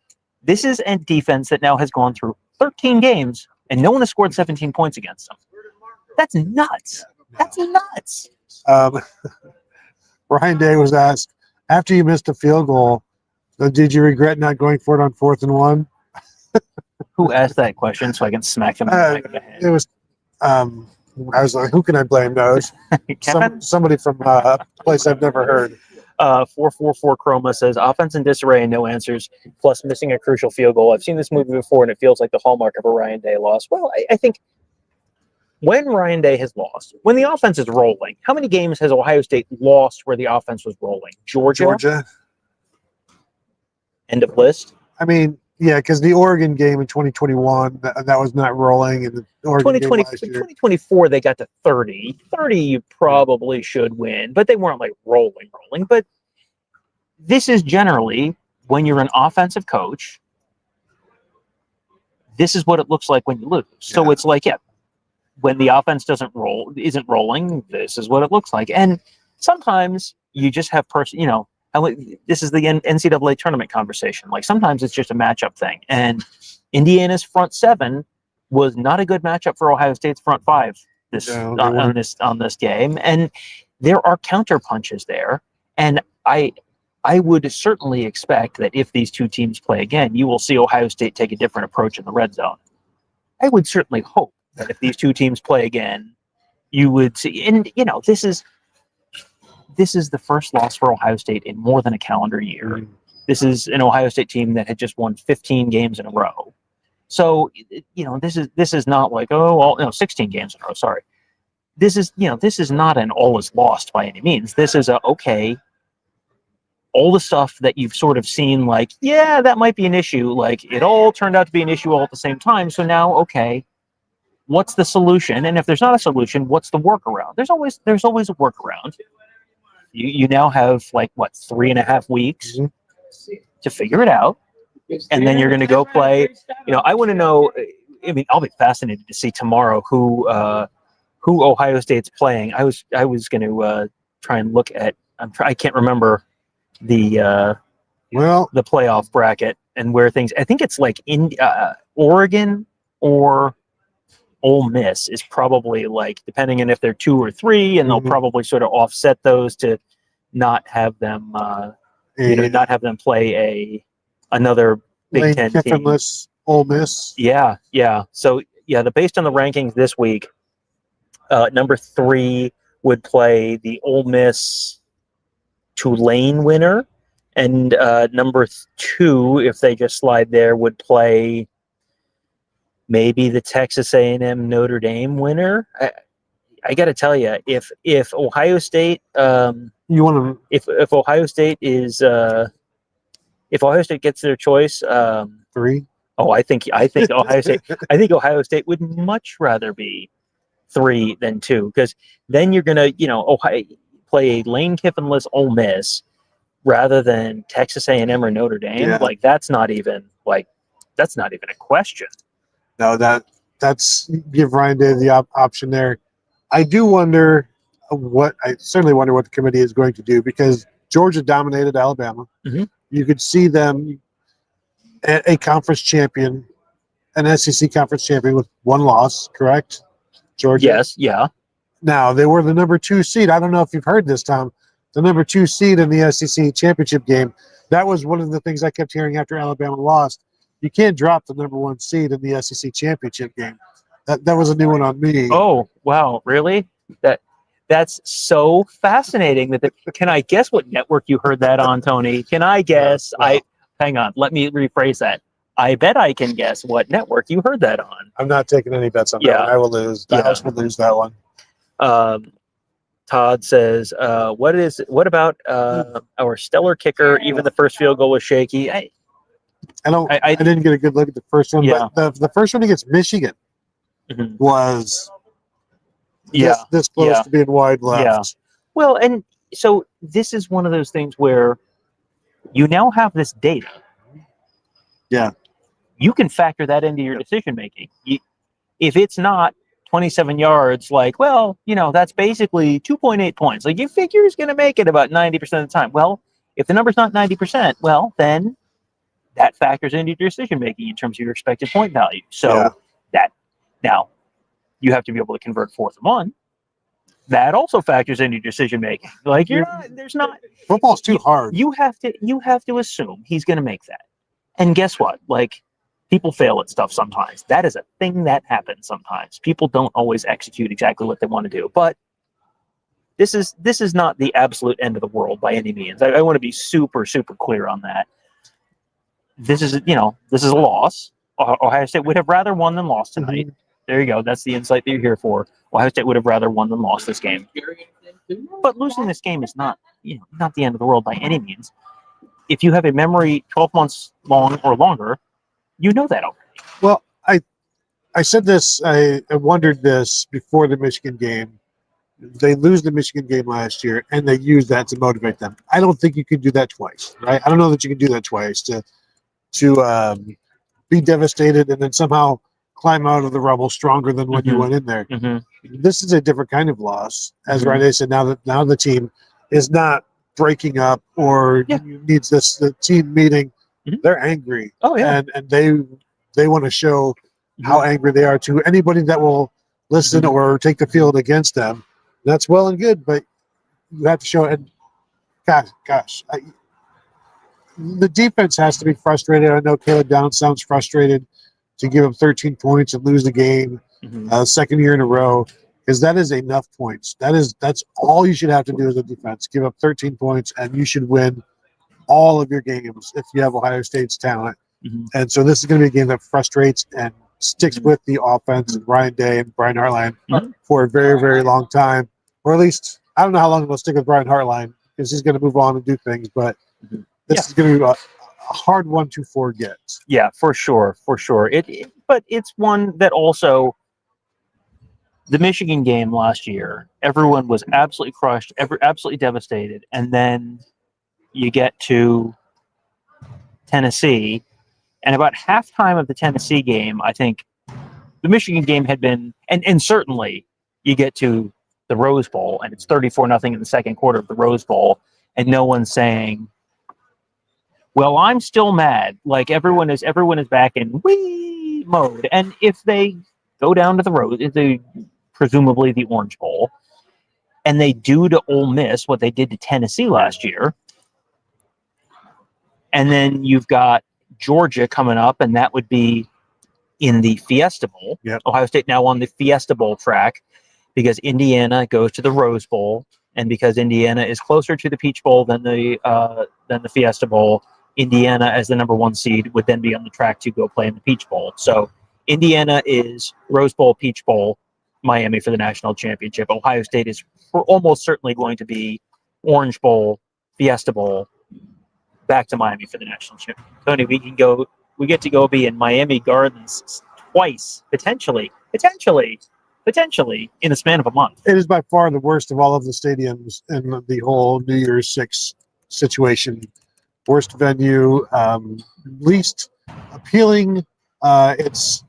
a defense that now has gone through 13 games and no one has scored 17 points against them. That's nuts. That's nuts. Ryan Day was asked after you missed a field goal, did you regret not going for it on 4th and 1? Who asked that question so I can smack him in the back of the head? It was. I was like, who can I blame? Those somebody from a place I've never heard. 444 Chroma says offense in disarray and no answers, plus missing a crucial field goal. I've seen this movie before, and it feels like the hallmark of a Ryan Day loss. Well, I think when Ryan Day has lost, when the offense is rolling, how many games has Ohio State lost where the offense was rolling? Georgia. End of list. I mean, yeah, because the Oregon game in 2021, that was not rolling. And the Oregon 2024, they got to 30. 30 you probably should win, but they weren't like rolling. But this is generally, when you're an offensive coach, this is what it looks like when you lose. So it's like, when the offense isn't rolling, this is what it looks like. And sometimes you just have this is the NCAA tournament conversation. Like sometimes it's just a matchup thing. And Indiana's front seven was not a good matchup for Ohio State's front five on this game, and there are counter punches there. And I would certainly expect that if these two teams play again, you will see Ohio State take a different approach in the red zone. I would certainly hope that if these two teams play again, you would see. And this is the first loss for Ohio State in more than a calendar year. This is an Ohio State team that had just won 15 games in a row. So, this is not like, 16 games in a row. Sorry. This is not an all is lost by any means. This is okay. All the stuff that you've sort of seen, like, yeah, that might be an issue. Like, it all turned out to be an issue all at the same time. So now, okay, what's the solution? And if there's not a solution, what's the workaround? There's always a workaround. You now have 3.5 weeks to figure it out, and then you're going to go play. I want to know. I mean, I'll be fascinated to see tomorrow who Ohio State's playing. I was going to try and look at. I can't remember the playoff bracket and where things. I think it's like in Oregon or Ole Miss is probably depending on if they're 2 or 3, and they'll probably sort of offset those to not have them not have them play another Big Ten team. Ole Miss. Yeah. So based on the rankings this week, number 3 would play the Ole Miss Tulane winner, and number 2, if they just slide there, would play maybe the Texas A&M Notre Dame winner. I got to tell you, if Ohio State, if Ohio State is if Ohio State gets their choice, 3. Oh, I think Ohio State. I think Ohio State would much rather be 3 than 2, because then you're gonna Ohio play a Lane Kiffinless Ole Miss rather than Texas A&M or Notre Dame. Yeah. That's not even a question. No, that's give Ryan Day the option there. I do wonder I certainly wonder what the committee is going to do, because Georgia dominated Alabama. Mm-hmm. You could see them a conference champion, an SEC conference champion with 1 loss, correct? Georgia? Yes, yeah. Now, they were the number 2 seed. I don't know if you've heard this, Tom. The number 2 seed in the SEC championship game. That was one of the things I kept hearing after Alabama lost. You can't drop the number 1 seed in the SEC championship game. That was a new one on me. Oh, wow, really? That's so fascinating. Can I guess what network you heard that on, Tony? Can I guess? No. Hang on. Let me rephrase that. I bet I can guess what network you heard that on. I'm not taking any bets on that one. I will lose. The house will lose that one. Todd says, what about our stellar kicker? Even the first field goal was shaky. I didn't get a good look at the first one, but the first one against Michigan was this close to being wide left. Yeah. Well, and so this is one of those things where you now have this data. Yeah. You can factor that into your decision making. If it's not 27 yards, that's basically 2.8 points. You figure he's going to make it about 90% of the time. Well, if the number's not 90%, then that factors into your decision making in terms of your expected point value. So now you have to be able to convert 4th and 1. That also factors into your decision making. Football's too hard. You have to assume he's going to make that. And guess what? People fail at stuff sometimes. That is a thing that happens sometimes. People don't always execute exactly what they want to do. But this is not the absolute end of the world by any means. I want to be super, super clear on that. This is a loss. Ohio State would have rather won than lost tonight. There you go. That's the insight that you're here for. Ohio State would have rather won than lost this game. But losing this game is not the end of the world by any means. If you have a memory 12 months long or longer, you know that already. Well, I said this, I wondered this before the Michigan game. They lose the Michigan game last year, and they use that to motivate them. I don't think you can do that twice, right? I don't know that you can do that twice to be devastated and then somehow climb out of the rubble stronger than when you went in there. This is a different kind of loss, as Ryan said. Now the team is not breaking up or needs the team meeting. They're angry. Oh yeah, and they they want to show how angry they are to anybody that will listen or take the field against them. That's well and good, but you have to show it. The defense has to be frustrated. I know Caleb Downs sounds frustrated to give up 13 points and lose the game second year in a row, because that is enough points. That's all you should have to do as a defense. Give up 13 points, and you should win all of your games if you have Ohio State's talent. And so this is going to be a game that frustrates and sticks with the offense and Ryan Day and Brian Hartline for a very, very long time. Or at least, I don't know how long it'll stick with Brian Hartline, because he's going to move on and do things, but this is going to be a hard one to forget. Yeah, for sure. But it's one that also, the Michigan game last year, everyone was absolutely crushed, absolutely devastated, and then you get to Tennessee, and about halftime of the Tennessee game, I think the Michigan game had been, and certainly you get to the Rose Bowl, and it's 34-0 in the second quarter of the Rose Bowl, and no one's saying, well, I'm still mad. Like everyone is back in wee mode. And if they go down to the presumably the Orange Bowl, and they do to Ole Miss what they did to Tennessee last year, and then you've got Georgia coming up, and that would be in the Fiesta Bowl. Ohio State now on the Fiesta Bowl track, because Indiana goes to the Rose Bowl, and because Indiana is closer to the Peach Bowl than the Fiesta Bowl, Indiana as the number 1 seed would then be on the track to go play in the Peach Bowl. So Indiana is Rose Bowl, Peach Bowl, Miami for the national championship. Ohio State is almost certainly going to be Orange Bowl, Fiesta Bowl, back to Miami for the national championship. Tony, we get to go be in Miami Gardens twice, potentially in the span of a month. It is by far the worst of all of the stadiums in the whole New Year's 6 situation. Worst venue, least appealing. It's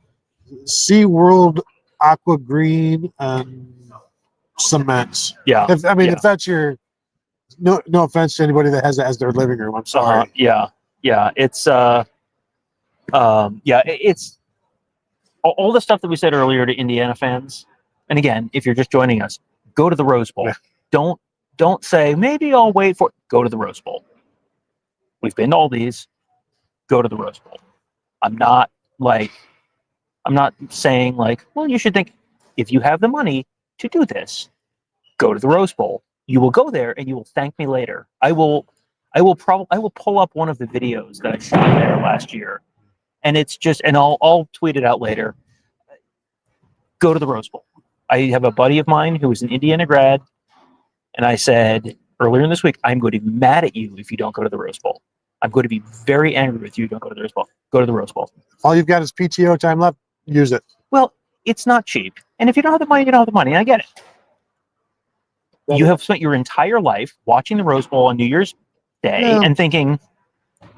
SeaWorld aqua green and cement. Yeah. If that's your, no offense to anybody that has it as their living room, I'm sorry. It's it's all the stuff that we said earlier to Indiana fans. And again, if you're just joining us, go to the Rose Bowl. Don't say maybe I'll wait for it. Go to the Rose Bowl. We've been to all these. Go to the Rose Bowl. I'm not saying well, you should think, if you have the money to do this, go to the Rose Bowl. You will go there and you will thank me later. I will pull up one of the videos that I shot there last year, and it's just, and I'll tweet it out later. Go to the Rose Bowl. I have a buddy of mine who is an Indiana grad, and I said earlier in this week, I'm going to be mad at you if you don't go to the Rose Bowl. I'm going to be very angry with you if you don't go to the Rose Bowl. Go to the Rose Bowl. All you've got is PTO time left. Use it. Well, it's not cheap. And if you don't have the money, you don't have the money. I get it. You have spent your entire life watching the Rose Bowl on New Year's Day and thinking,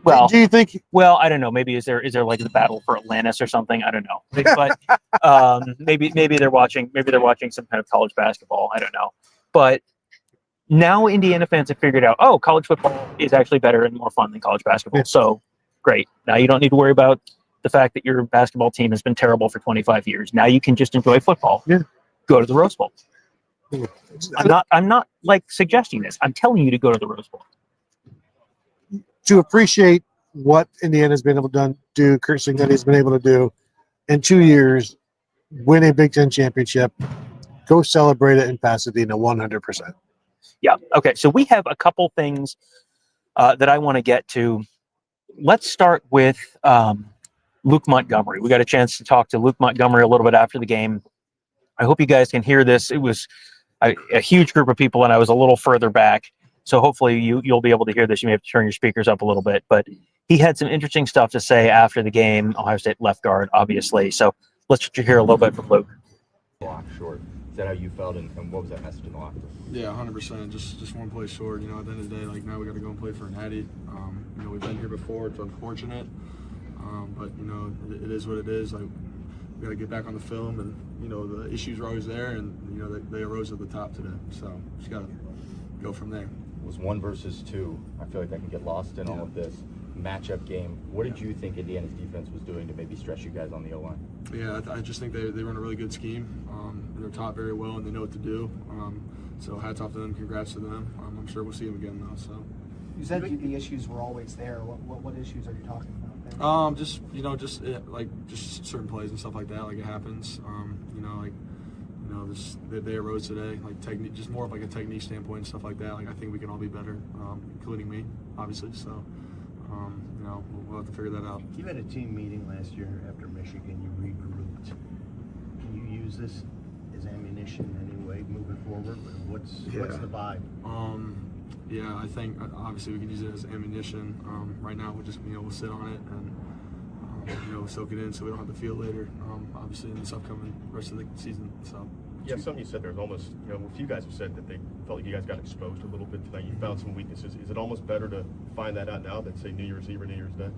well, do you think? Well, I don't know. Maybe is there like the battle for Atlantis or something? I don't know. But maybe they're watching some kind of college basketball. I don't know. But now Indiana fans have figured out, college football is actually better and more fun than college basketball. So great. Now you don't need to worry about the fact that your basketball team has been terrible for 25 years. Now you can just enjoy football. Yeah. Go to the Rose Bowl. I'm not suggesting this. I'm telling you to go to the Rose Bowl. To appreciate what Indiana's been able to do, Kurt Cignetti has been able to do in 2 years, win a Big Ten championship, go celebrate it in Pasadena 100%. Yeah. Okay. So we have a couple things that I want to get to. Let's start with Luke Montgomery. We got a chance to talk to Luke Montgomery a little bit after the game. I hope you guys can hear this. It was a huge group of people, and I was a little further back. So hopefully you'll be able to hear this. You may have to turn your speakers up a little bit. But he had some interesting stuff to say after the game. Ohio State left guard, obviously. So let's hear a little bit from Luke. Block short. Is that how you felt, and what was that message in the locker room? Yeah, 100%. Just one play short. At the end of the day, now we got to go and play for a natty. We've been here before. It's unfortunate, but it is what it is. We got to get back on the film, and the issues are always there, and they arose at the top today. So just got to go from there. It was 1 versus 2. I feel like that can get lost in all of this. matchup game. What did you think Indiana's defense was doing to maybe stress you guys on the O-line? Yeah, I just think they run a really good scheme. They're taught very well and they know what to do. So hats off to them, congrats to them. I'm sure we'll see them again though. So. You said the issues were always there. What issues are you talking about there? Just certain plays and stuff like that. Like it happens. They arose today. Like technique, just more of like a technique standpoint and stuff like that. Like I think we can all be better, including me, obviously. So, we'll have to figure that out. You had a team meeting last year after Michigan. You regrouped. Can you use this as ammunition anyway moving forward? What's the vibe? Yeah, I think obviously we can use it as ammunition. Right now we'll just we'll sit on it and soak it in so we don't have to feel it later. Obviously in this upcoming rest of the season. So. Yeah, something you said there's almost a few guys have said that they felt like you guys got exposed a little bit tonight. You found some weaknesses. Is it almost better to find that out now than say New Year's Eve or New Year's Day?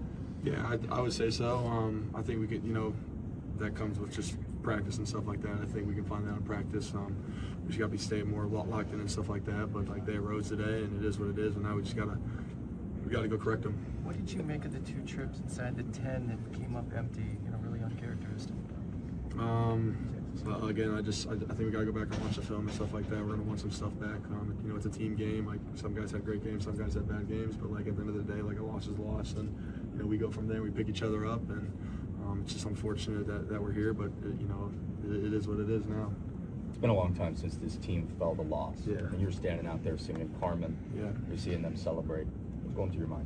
Yeah, I would say so. I think we could that comes with just practice and stuff like that. I think we can find that in practice. We just got to be staying more locked in and stuff like that. But like they arose today, and it is what it is. And now we gotta go correct them. What did you make of the 2 trips inside the 10 that came up empty? Really uncharacteristic. Again, I think we gotta go back and watch the film and stuff like that. We're gonna want some stuff back. It's a team game. Like some guys had great games, some guys had bad games. But like at the end of the day, like a loss is a loss, and we go from there. We pick each other up, and it's just unfortunate that we're here. But it is what it is now. It's been a long time since this team felt a loss. Yeah. And you're standing out there singing Carmen. Yeah. You're seeing them celebrate. What's going through your mind?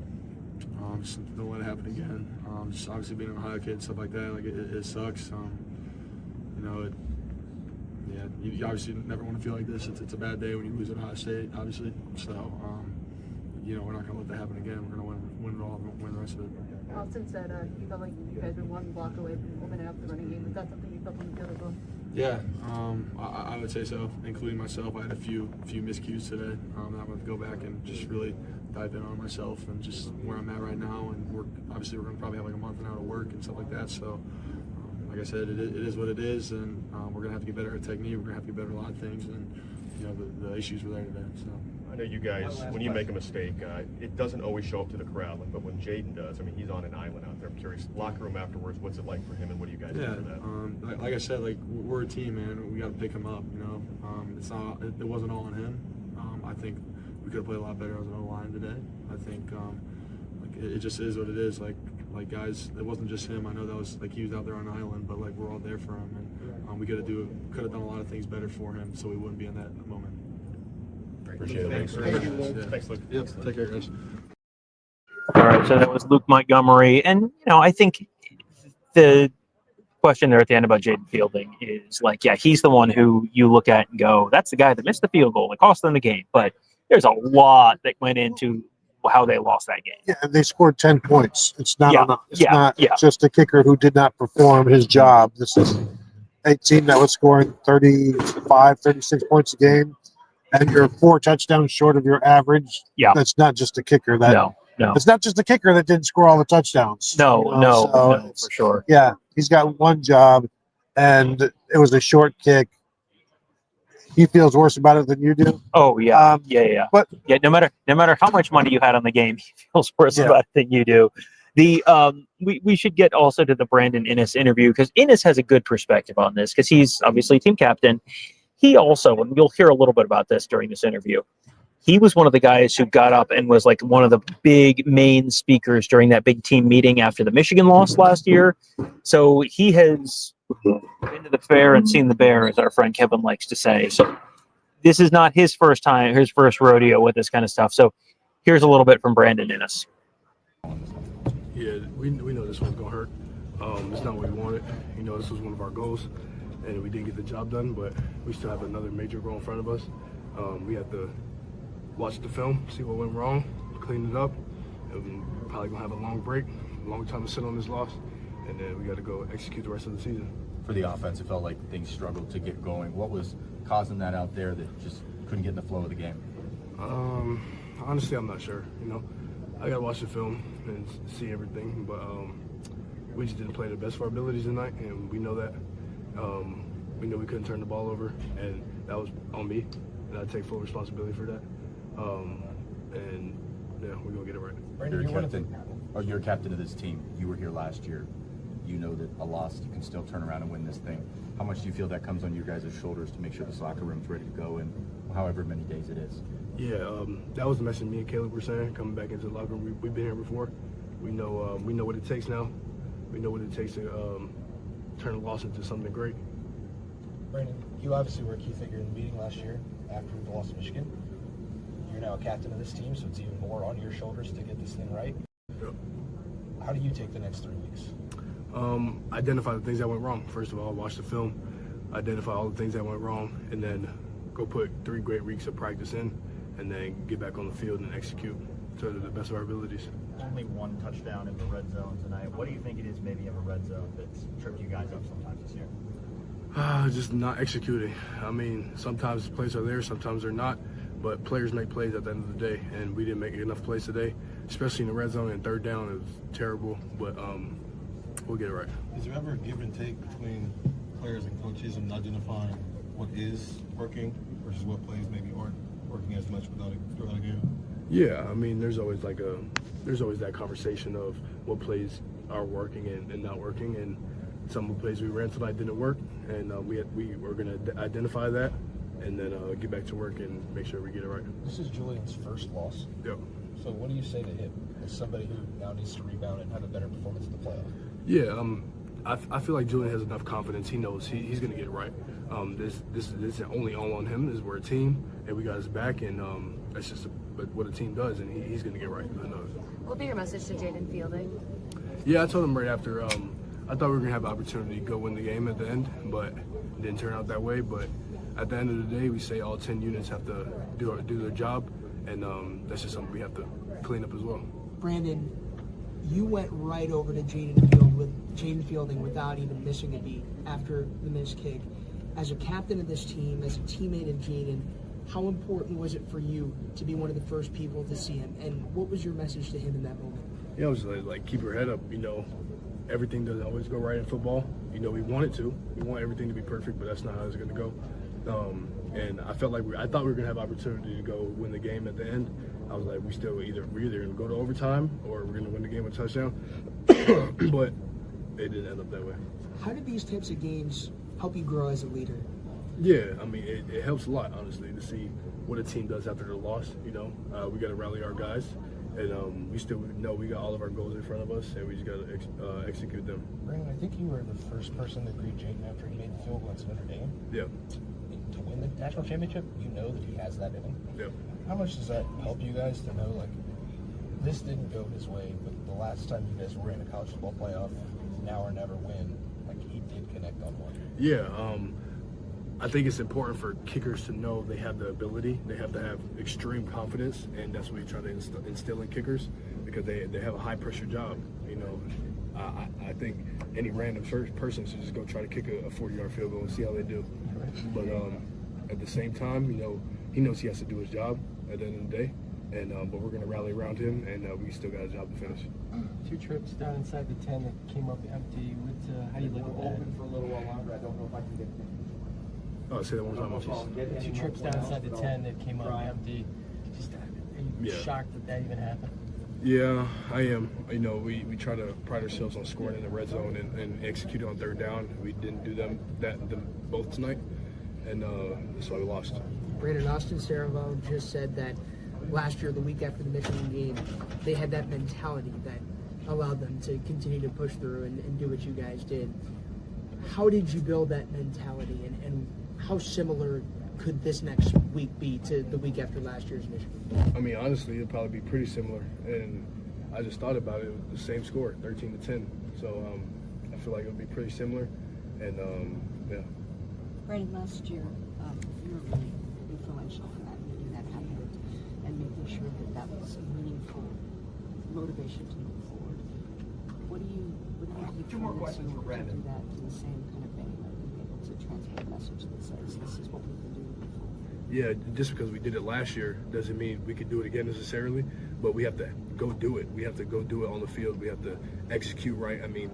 Just don't let it happen again. Just obviously being an Ohio kid and stuff like that, like it sucks. You obviously never want to feel like this. It's a bad day when you lose at Ohio State, obviously. So, we're not going to let that happen again. We're going to win it all and win the rest of it. Austin said you felt like you guys were one block away from opening up the running game. Is that something you felt on the field as well? Yeah, I would say so, including myself. I had a few miscues today. I'm going to go back and just really dive in on myself and just where I'm at right now. And we're going to probably have like a month and out of work and stuff like that. So, like I said, it is what it is, and we're going to have to get better at technique. We're going to have to get better at a lot of things, and the issues were there today. So. I know you guys, when you make a mistake, it doesn't always show up to the crowd, but when Jaden does, he's on an island out there. I'm curious, locker room afterwards, what's it like for him, and what do you guys do for that? Like I said, like we're a team, man. We got to pick him up. It wasn't all on him. I think we could have played a lot better as an O-line today. I think it just is what it is. Like guys, it wasn't just him. I know that was like he was out there on an island, but like we're all there for him, and we could have done a lot of things better for him, so we wouldn't be in that moment. Appreciate it. Thanks, Luke. Yep. Take care, guys. All right, so that was Luke Montgomery, and I think the question there at the end about Jaden Fielding is like, yeah, he's the one who you look at and go, that's the guy that missed the field goal that cost them the game. But there's a lot that went into how they lost that game. Yeah, they scored 10 points. It's not Yeah, not just a kicker who did not perform his job. This is a team that was scoring 35, 36 points a game, and you're 4 touchdowns short of your average. Yeah. That's not just a kicker. No. It's not just a kicker that didn't score all the touchdowns. No, for sure. Yeah, he's got one job, and it was a short kick. He feels worse about it than you do. Oh yeah, But no matter how much money you had on the game, he feels worse about it than you do. We should get also to the Brandon Inniss interview, because Inniss has a good perspective on this, because he's obviously team captain. He also, and you'll hear a little bit about this during this interview, he was one of the guys who got up and was like one of the big main speakers during that big team meeting after the Michigan loss last year. So he has been to the fair and seen the bear, as our friend Kevin likes to say. So this is not his first rodeo with this kind of stuff. So here's a little bit from Brandon Inniss. Yeah, we know this one's gonna hurt. It's not what we wanted. This was one of our goals, and we didn't get the job done. But we still have another major goal in front of us. We have to watch the film, see what went wrong, clean it up, and we're probably gonna have a long break, a long time to sit on this loss, and then we got to go execute the rest of the season. For the offense, it felt like things struggled to get going. What was causing that out there that just couldn't get in the flow of the game? Honestly, I'm not sure. I got to watch the film and see everything, but we just didn't play the best of our abilities tonight, and we know that. We know we couldn't turn the ball over, and that was on me, and I take full responsibility for that. And yeah, we're gonna get it right. You're a captain of this team. You were here last year. You know that a loss, you can still turn around and win this thing. How much do you feel that comes on your guys' shoulders to make sure this locker room's ready to go in however many days it is? Yeah, that was the message me and Caleb were saying coming back into the locker room. We've been here before. We know what it takes now. We know what it takes to turn a loss into something great. Brandon, you obviously were a key figure in the meeting last year after the loss to Michigan. You're now a captain of this team, so it's even more on your shoulders to get this thing right. Yep. How do you take the next 3 weeks? Identify the things that went wrong. First of all, watch the film, identify all the things that went wrong, and then go put 3 great weeks of practice in, and then get back on the field and execute to the best of our abilities. Only 1 touchdown in the red zone tonight. What do you think it is maybe in the red zone that's tripped you guys up sometimes this year? Just not executing. I mean, sometimes plays are there, sometimes they're not, but players make plays at the end of the day, and we didn't make enough plays today, especially in the red zone and 3rd down. It was terrible, but we'll get it right. Is there ever a give and take between players and coaches and identifying what is working versus what plays maybe aren't working as much throughout a game? Yeah, I mean, there's always that conversation of what plays are working and not working, and some of the plays we ran tonight didn't work, and we're going to identify that and then get back to work and make sure we get it right. This is Julian's first loss. Yep. So what do you say to him as somebody who now needs to rebound and have a better performance in the playoff? Yeah, I feel like Julian has enough confidence. He knows he's going to get it right. This isn't only all on him. We're a team, and we got his back, and that's just what a team does, and he's going to get right. I know. What will be your message to Jaden Fielding? Yeah, I told him right after. I thought we were going to have an opportunity to go win the game at the end, but it didn't turn out that way. But at the end of the day, we say all 10 units have to do their job, and that's just something we have to clean up as well. Brandon, you went right over to Jaden Fielding without even missing a beat after the missed kick. As a captain of this team, as a teammate of Jaden, how important was it for you to be one of the first people to see him? And what was your message to him in that moment? Yeah, it was like keep your head up. You know, everything doesn't always go right in football. You know, we want it to. We want everything to be perfect, but that's not how it's going to go. And I felt like I thought we were going to have opportunity to go win the game at the end. I was like, we're either going to go to overtime or we're going to win the game with a touchdown. But it didn't end up that way. How did these types of games help you grow as a leader? Yeah, I mean, it helps a lot, honestly, to see what a team does after the loss. You know, we got to rally our guys, and we still know we got all of our goals in front of us, and we just got to execute them. Brandon, I think you were the first person to greet Jaden after he made the field goal against Notre Dame. Yeah. To win the national championship, you know that he has that in him. Yeah. How much does that help you guys to know, like, this didn't go his way, but the last time you guys were in a college football playoff, now or never win, like, he did connect on one? Yeah, I think it's important for kickers to know they have the ability. They have to have extreme confidence, and that's what we try to instill in kickers because they have a high-pressure job. You know, I think any random person should just go try to kick a 40-yard field goal and see how they do. But at the same time, you know, he knows he has to do his job at the end of the day, and but we're going to rally around him, and we still got a job to finish. 2 trips down inside the 10 that came up empty. How do you look at that? Open for a little while longer. I don't know if I can get Oh, say that one more time. 2 trips down inside the 10 that came up empty. Just, are you shocked that even happened? Yeah, I am. You know, we try to pride ourselves on scoring in the red zone and executing on 3rd down. We didn't do them both tonight, and that's why we lost. Brandon, Austin Saravo just said that last year, the week after the Michigan game, they had that mentality that allowed them to continue to push through and do what you guys did. How did you build that mentality, and how similar could this next week be to the week after last year's Michigan? I mean, honestly, it'll probably be pretty similar. And I just thought about it, the same score, 13-10. So I feel like it'll be pretty similar. And yeah. Brandon, last year, you were really influential in that meeting that happened and making sure that was a meaningful motivation to move forward. What do you do? 2 more questions for Brandon. Do that in the same kind of vein, like being able to transmit a message that says this is what we've been doing before? Yeah, just because we did it last year doesn't mean we could do it again necessarily, but we have to go do it. We have to go do it on the field. We have to execute right. I mean,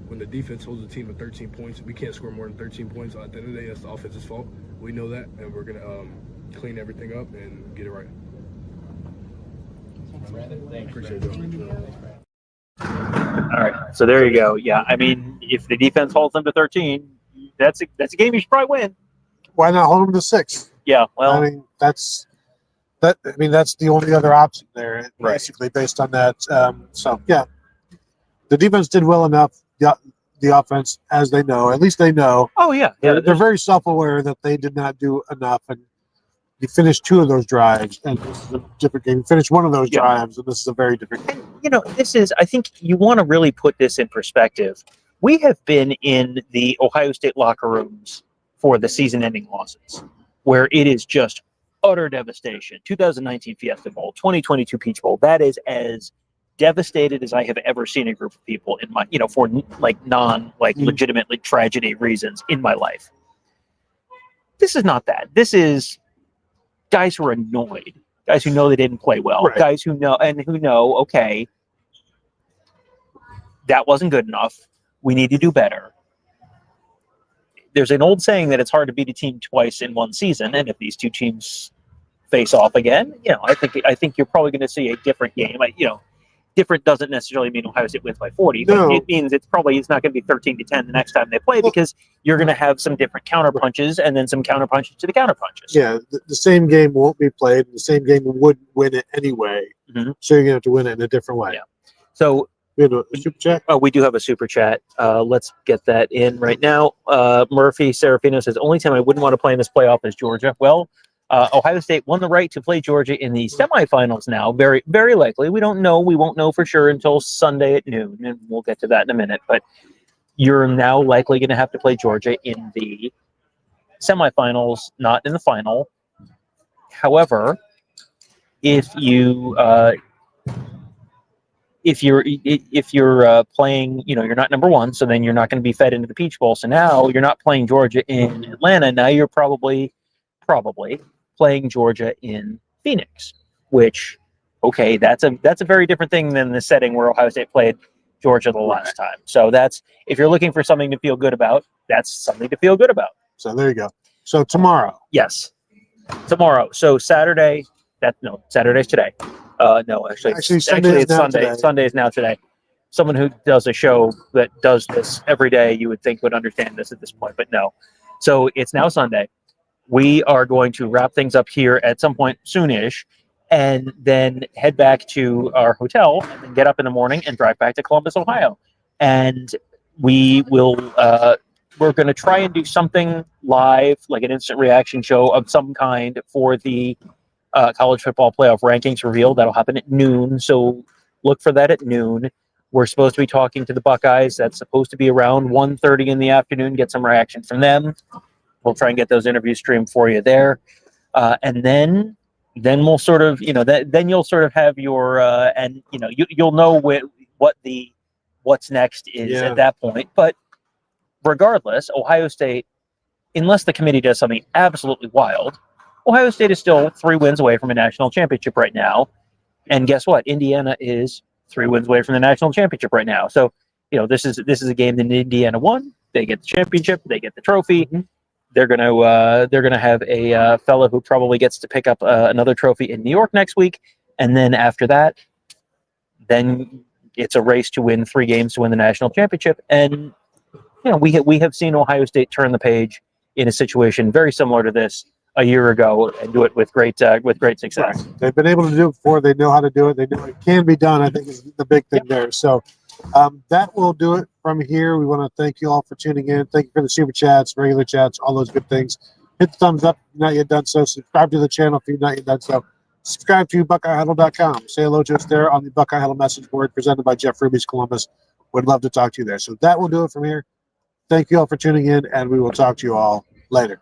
when the defense holds a team to 13 points, we can't score more than 13 points. At the end of the day, that's the offense's fault. We know that, and we're going to clean everything up and get it right. Appreciate it. All right, so there you go. Yeah, I mean, if the defense holds them to 13, that's a game you should probably win. Why not hold them to 6? Yeah, well, I mean, that's the only other option there, basically, based on that. So yeah, the defense did well enough. The offense, as they know, at least they know. Oh yeah, they're very self-aware that they did not do enough, and you finished 2 of those drives, and this is a different game. You finished 1 of those drives, and this is a very different game. You know, I think you want to really put this in perspective. We have been in the Ohio State locker rooms for the season-ending losses, where it is just utter devastation. 2019 Fiesta Bowl, 2022 Peach Bowl. That is as devastated as I have ever seen a group of people in my, for legitimately tragedy reasons in my life. This is not that. This is guys who are annoyed, guys who know they didn't play well, guys who know, okay, that wasn't good enough. We need to do better. There's an old saying that it's hard to beat a team twice in one season, and if these two teams face off again, I think you're probably going to see a different game. Different doesn't necessarily mean Ohio State wins by 40, but it means it's not going to be 13-10 the next time they play, because you're going to have some different counter punches and then some counter punches to the counter punches. Yeah, the same game won't be played. The same game wouldn't win it anyway. Mm-hmm. So you're going to have to win it in a different way. Yeah. So we have a super chat. Oh, we do have a super chat. Let's get that in right now. Murphy Serafino says, only time I wouldn't want to play in this playoff is Georgia. Well, Ohio State won the right to play Georgia in the semifinals now. Very, very likely. We don't know. We won't know for sure until Sunday at noon, and we'll get to that in a minute. But you're now likely going to have to play Georgia in the semifinals, not in the final. However, if you're playing, you're not number one, so then you're not going to be fed into the Peach Bowl. So now you're not playing Georgia in Atlanta. Now you're probably playing Georgia in Phoenix, which, okay, that's a very different thing than the setting where Ohio State played Georgia the last time. So that's, if you're looking for something to feel good about, that's something to feel good about. So there you go. So tomorrow. Yes. Tomorrow. So Saturday, Saturday's today. No, actually it's Sunday. Today. Sunday is now today. Someone who does a show that does this every day, you would think would understand this at this point, but no. So it's now Sunday. We are going to wrap things up here at some point soonish, and then head back to our hotel and then get up in the morning and drive back to Columbus, Ohio. And we will, we're going to try and do something live, like an instant reaction show of some kind for the college football playoff rankings reveal. That'll happen at noon. So look for that at noon. We're supposed to be talking to the Buckeyes. That's supposed to be around 1:30 in the afternoon. Get some reaction from them. We'll try and get those interviews streamed for you there. And then we'll sort of, then you'll sort of have your, and you'll know what's next is at that point. But regardless, Ohio State, unless the committee does something absolutely wild, Ohio State is still 3 wins away from a national championship right now. And guess what? Indiana is 3 wins away from the national championship right now. So, this is a game that Indiana won. They get the championship. They get the trophy. Mm-hmm. They're gonna have a fellow who probably gets to pick up another trophy in New York next week, and then after that, then it's a race to win 3 games to win the national championship. And we have seen Ohio State turn the page in a situation very similar to this a year ago and do it with great success. Right. They've been able to do it before. They know how to do it. They know it can be done. I think is the big thing there. So that will do it from here. We want to thank you all for tuning in. Thank you for the super chats, regular chats, all those good things. Hit the thumbs up if you've not yet done so. Subscribe to the channel if you've not yet done so. Subscribe to BuckeyeHuddle.com. Say hello to us there on the Buckeye Huddle message board presented by Jeff Ruby's Columbus. Would love to talk to you there. So that will do it from here. Thank you all for tuning in, and we will talk to you all later.